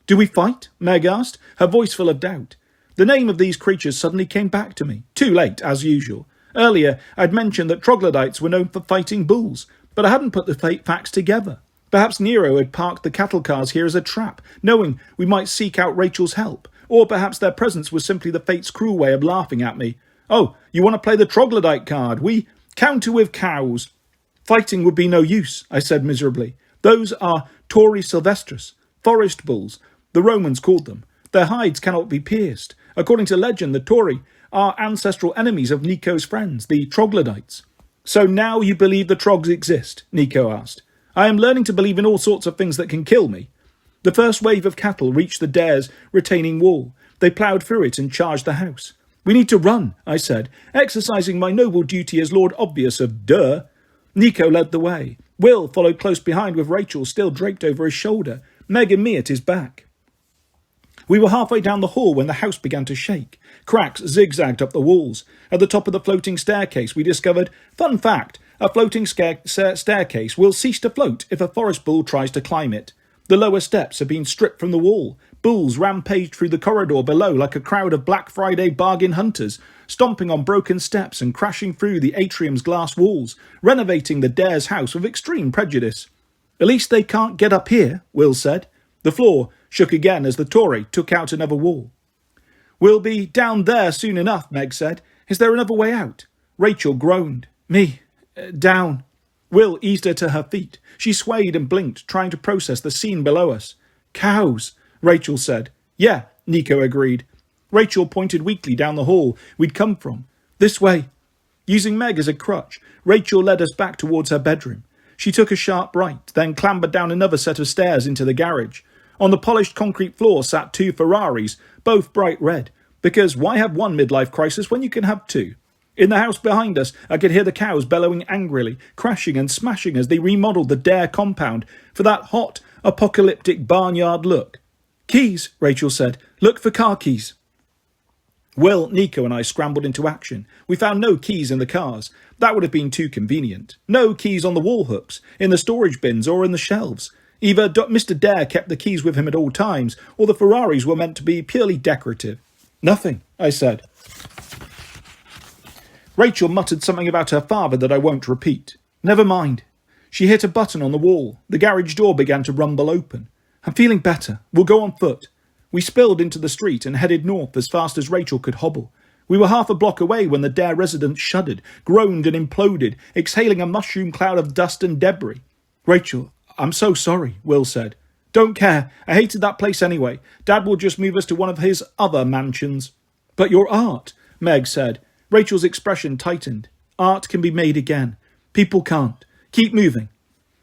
S1: "Do we fight?" Meg asked, her voice full of doubt. The name of these creatures suddenly came back to me, too late, as usual. Earlier, I'd mentioned that troglodytes were known for fighting bulls, but I hadn't put the facts together. Perhaps Nero had parked the cattle cars here as a trap, knowing we might seek out Rachel's help. Or perhaps their presence was simply the fate's cruel way of laughing at me. "Oh, you want to play the troglodyte card? We counter with cows." "Fighting would be no use," I said miserably. "Those are Tauri sylvestris, forest bulls, the Romans called them. Their hides cannot be pierced. According to legend, the Tauri are ancestral enemies of Nico's friends, the troglodytes." "So now you believe the trogs exist?" Nico asked. "I am learning to believe in all sorts of things that can kill me." The first wave of cattle reached the Dare's retaining wall. They ploughed through it and charged the house. "We need to run," I said, exercising my noble duty as Lord Obvious of Durr. Nico led the way. Will followed close behind with Rachel still draped over his shoulder, Meg and me at his back. We were halfway down the hall when the house began to shake. Cracks zigzagged up the walls. At the top of the floating staircase we discovered, fun fact, a floating staircase will cease to float if a forest bull tries to climb it. The lower steps had been stripped from the wall. Bulls rampaged through the corridor below like a crowd of Black Friday bargain hunters, stomping on broken steps and crashing through the atrium's glass walls, renovating the Dare's house with extreme prejudice. "At least they can't get up here," Will said. The floor shook again as the Tory took out another wall. "We'll be down there soon enough," Meg said. "Is there another way out?" Rachel groaned. Down." Will eased her to her feet. She swayed and blinked, trying to process the scene below us. "Cows," Rachel said. "Yeah," Nico agreed. Rachel pointed weakly down the hall we'd come from. "This way." Using Meg as a crutch, Rachel led us back towards her bedroom. She took a sharp right, then clambered down another set of stairs into the garage. On the polished concrete floor sat 2 Ferraris, both bright red, because why have one midlife crisis when you can have 2? In the house behind us, I could hear the cows bellowing angrily, crashing and smashing as they remodelled the Dare compound for that hot, apocalyptic barnyard look. "Keys," Rachel said. "Look for car keys." Will, Nico and I scrambled into action. We found no keys in the cars. That would have been too convenient. No keys on the wall hooks, in the storage bins or in the shelves. Either Mr. Dare kept the keys with him at all times, or the Ferraris were meant to be purely decorative. "Nothing," I said. Rachel muttered something about her father that I won't repeat. "Never mind." She hit a button on the wall. The garage door began to rumble open. "I'm feeling better. We'll go on foot." We spilled into the street and headed north as fast as Rachel could hobble. We were half a block away when the Dare residence shuddered, groaned and imploded, exhaling a mushroom cloud of dust and debris. "Rachel, I'm so sorry," Will said. "Don't care. I hated that place anyway. Dad will just move us to one of his other mansions." "But your art," Meg said. Rachel's expression tightened. "Art can be made again. People can't. Keep moving."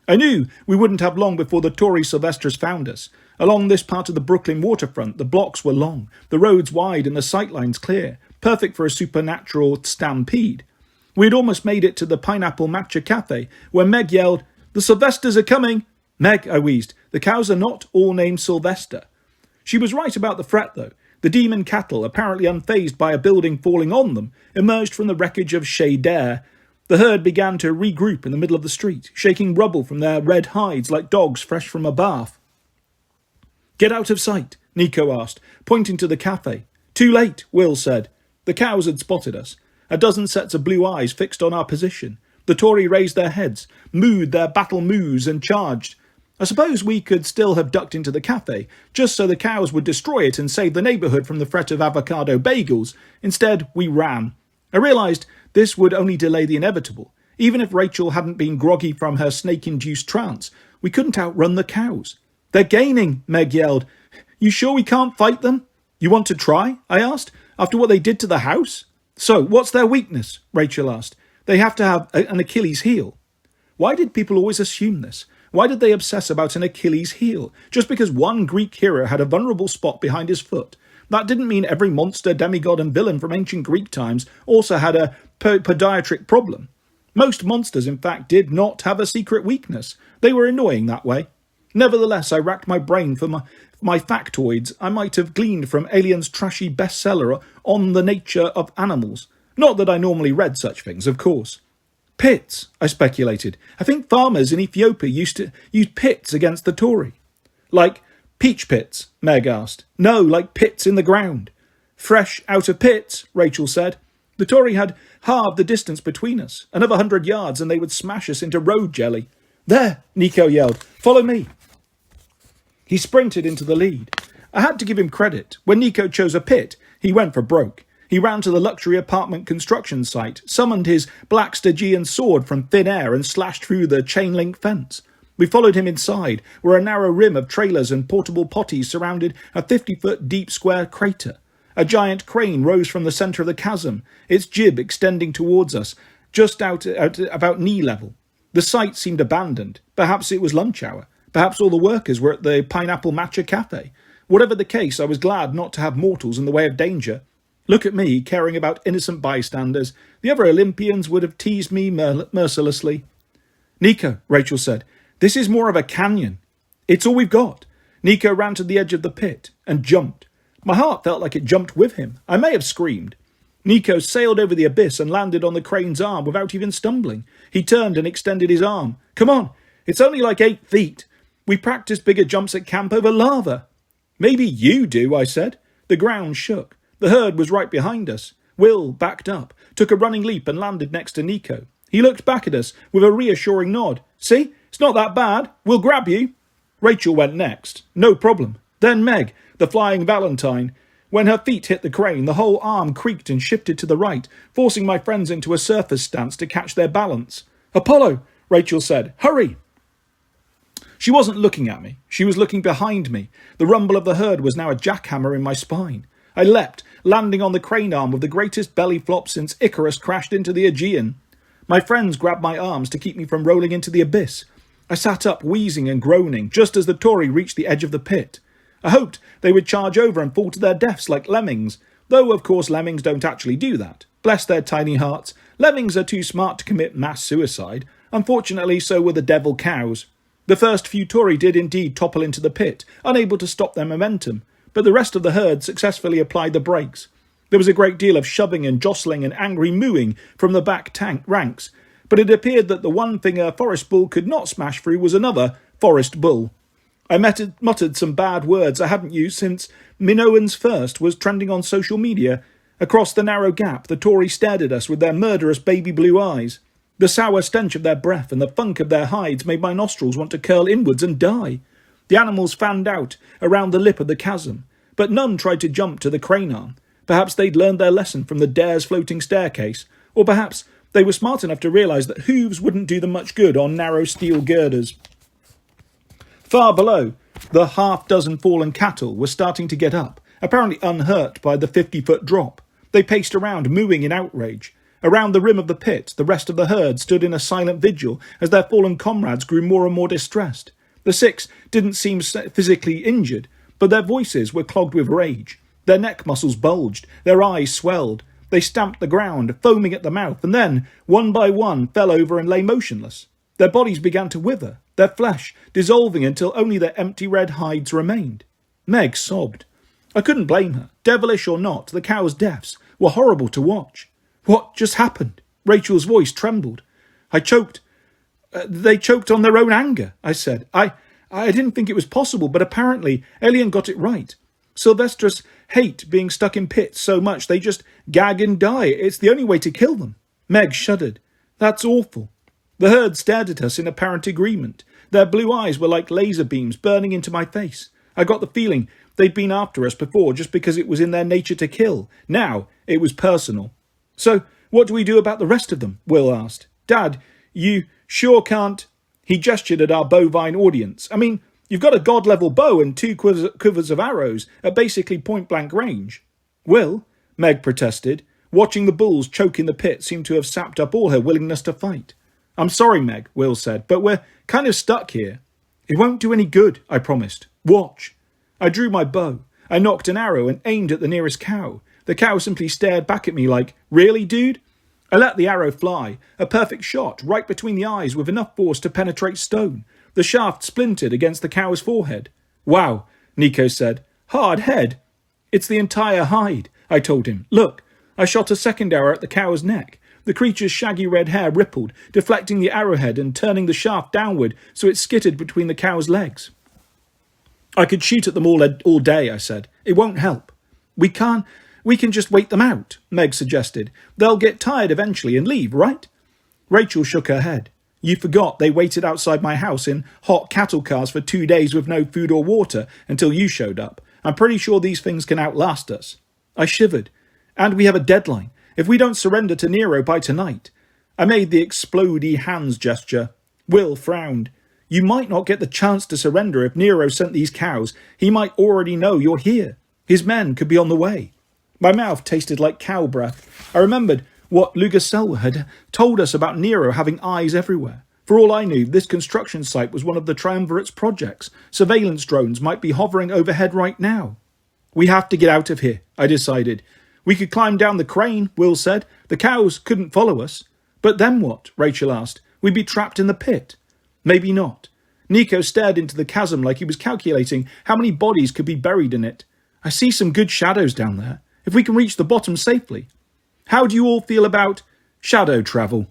S1: I knew we wouldn't have long before the Tauri sylvestris found us. Along this part of the Brooklyn waterfront, the blocks were long, the roads wide and the sightlines clear, perfect for a supernatural stampede. We had almost made it to the Pineapple Matcha Cafe, where Meg yelled, "The Sylvesters are coming!" "Meg," I wheezed, "the cows are not all named Sylvester." She was right about the threat, though. The demon cattle, apparently unfazed by a building falling on them, emerged from the wreckage of Chez Dare. The herd began to regroup in the middle of the street, shaking rubble from their red hides like dogs fresh from a bath. Get out of sight, Nico asked, pointing to the cafe. Too late, Will said. The cows had spotted us. A dozen sets of blue eyes fixed on our position. The Tory raised their heads, mooed their battle moos, and charged. I suppose we could still have ducked into the cafe, just so the cows would destroy it and save the neighbourhood from the threat of avocado bagels. Instead, we ran. I realised this would only delay the inevitable. Even if Rachel hadn't been groggy from her snake-induced trance, we couldn't outrun the cows. They're gaining, Meg yelled. You sure we can't fight them? You want to try? I asked, after what they did to the house. So, what's their weakness? Rachel asked. They have to have an Achilles heel. Why did people always assume this? Why did they obsess about an Achilles heel? Just because one Greek hero had a vulnerable spot behind his foot. That didn't mean every monster, demigod and villain from ancient Greek times also had a podiatric problem. Most monsters, in fact, did not have a secret weakness. They were annoying that way. Nevertheless, I racked my brain for my factoids I might have gleaned from Alien's trashy bestseller on the nature of animals. Not that I normally read such things, of course. Pits, I speculated. I think farmers in Ethiopia used to use pits against the Tory. Like peach pits, Meg asked. No, like pits in the ground. Fresh out of pits, Rachel said. The Tory had halved the distance between us. Another 100 yards and they would smash us into road jelly. There, Nico yelled. Follow me. He sprinted into the lead. I had to give him credit. When Nico chose a pit, he went for broke. He ran to the luxury apartment construction site, summoned his black Stygian sword from thin air and slashed through the chain-link fence. We followed him inside, where a narrow rim of trailers and portable potties surrounded a 50-foot deep square crater. A giant crane rose from the centre of the chasm, its jib extending towards us, just out about knee level. The site seemed abandoned. Perhaps it was lunch hour. Perhaps all the workers were at the Pineapple Matcha Cafe. Whatever the case, I was glad not to have mortals in the way of danger. Look at me, caring about innocent bystanders. The other Olympians would have teased me mercilessly. Nico, Rachel said, this is more of a canyon. It's all we've got. Nico ran to the edge of the pit and jumped. My heart felt like it jumped with him. I may have screamed. Nico sailed over the abyss and landed on the crane's arm without even stumbling. He turned and extended his arm. Come on, it's only like 8 feet. We practiced bigger jumps at camp over lava. Maybe you do, I said. The ground shook. The herd was right behind us. Will backed up, took a running leap and landed next to Nico. He looked back at us with a reassuring nod. See, it's not that bad. We'll grab you. Rachel went next. No problem. Then Meg, the flying Valentine. When her feet hit the crane, the whole arm creaked and shifted to the right, forcing my friends into a surface stance to catch their balance. Apollo, Rachel said. Hurry. She wasn't looking at me. She was looking behind me. The rumble of the herd was now a jackhammer in my spine. I leapt, landing on the crane arm with the greatest belly flop since Icarus crashed into the Aegean. My friends grabbed my arms to keep me from rolling into the abyss. I sat up, wheezing and groaning, just as the Tory reached the edge of the pit. I hoped they would charge over and fall to their deaths like lemmings, though of course lemmings don't actually do that. Bless their tiny hearts, lemmings are too smart to commit mass suicide. Unfortunately, so were the devil cows. The first few Tory did indeed topple into the pit, unable to stop their momentum, but the rest of the herd successfully applied the brakes. There was a great deal of shoving and jostling and angry mooing from the back ranks, but it appeared that the one thing a forest bull could not smash through was another forest bull. I muttered some bad words I hadn't used since Minoan's First was trending on social media. Across the narrow gap, the Tory stared at us with their murderous baby blue eyes. The sour stench of their breath and the funk of their hides made my nostrils want to curl inwards and die. The animals fanned out around the lip of the chasm, but none tried to jump to the crane arm. Perhaps they'd learned their lesson from the Dare's floating staircase, or perhaps they were smart enough to realise that hooves wouldn't do them much good on narrow steel girders. Far below, the half-dozen fallen cattle were starting to get up, apparently unhurt by the 50-foot drop. They paced around, mooing in outrage. Around the rim of the pit, the rest of the herd stood in a silent vigil as their fallen comrades grew more and more distressed. The 6 didn't seem physically injured, but their voices were clogged with rage. Their neck muscles bulged, their eyes swelled. They stamped the ground, foaming at the mouth, and then, one by one, fell over and lay motionless. Their bodies began to wither, their flesh dissolving until only their empty red hides remained. Meg sobbed. I couldn't blame her. Devilish or not, the cows' deaths were horrible to watch. What just happened? Rachel's voice trembled. I choked. They choked on their own anger, I said. I I didn't think it was possible, but apparently Alien got it right. Sylvestris hate being stuck in pits so much they just gag and die. It's the only way to kill them. Meg shuddered. That's awful. The herd stared at us in apparent agreement. Their blue eyes were like laser beams burning into my face. I got the feeling they'd been after us before just because it was in their nature to kill. Now it was personal. So what do we do about the rest of them? Will asked. Dad, you sure can't... He gestured at our bovine audience. I mean, you've got a god-level bow and 2 quivers of arrows at basically point-blank range. Will, Meg protested. Watching the bulls choke in the pit seemed to have sapped up all her willingness to fight. I'm sorry, Meg, Will said, but we're kind of stuck here. It won't do any good, I promised. Watch. I drew my bow. I knocked an arrow and aimed at the nearest cow. The cow simply stared back at me like, really, dude? I let the arrow fly, a perfect shot, right between the eyes with enough force to penetrate stone. The shaft splintered against the cow's forehead. Wow, Nico said. Hard head. It's the entire hide, I told him. Look, I shot a second arrow at the cow's neck. The creature's shaggy red hair rippled, deflecting the arrowhead and turning the shaft downward so it skittered between the cow's legs. I could shoot at them all day, I said. It won't help. We can just wait them out, Meg suggested. They'll get tired eventually and leave, right? Rachel shook her head. You forgot they waited outside my house in hot cattle cars for 2 days with no food or water until you showed up. I'm pretty sure these things can outlast us. I shivered. And we have a deadline. If we don't surrender to Nero by tonight... I made the explodey hands gesture. Will frowned. You might not get the chance to surrender if Nero sent these cows. He might already know you're here. His men could be on the way. My mouth tasted like cow breath. I remembered what Lugasel had told us about Nero having eyes everywhere. For all I knew, this construction site was one of the Triumvirate's projects. Surveillance drones might be hovering overhead right now. We have to get out of here, I decided. We could climb down the crane, Will said. The cows couldn't follow us. But then what? Rachel asked. We'd be trapped in the pit. Maybe not. Nico stared into the chasm like he was calculating how many bodies could be buried in it. I see some good shadows down there. If we can reach the bottom safely. How do you all feel about shadow travel?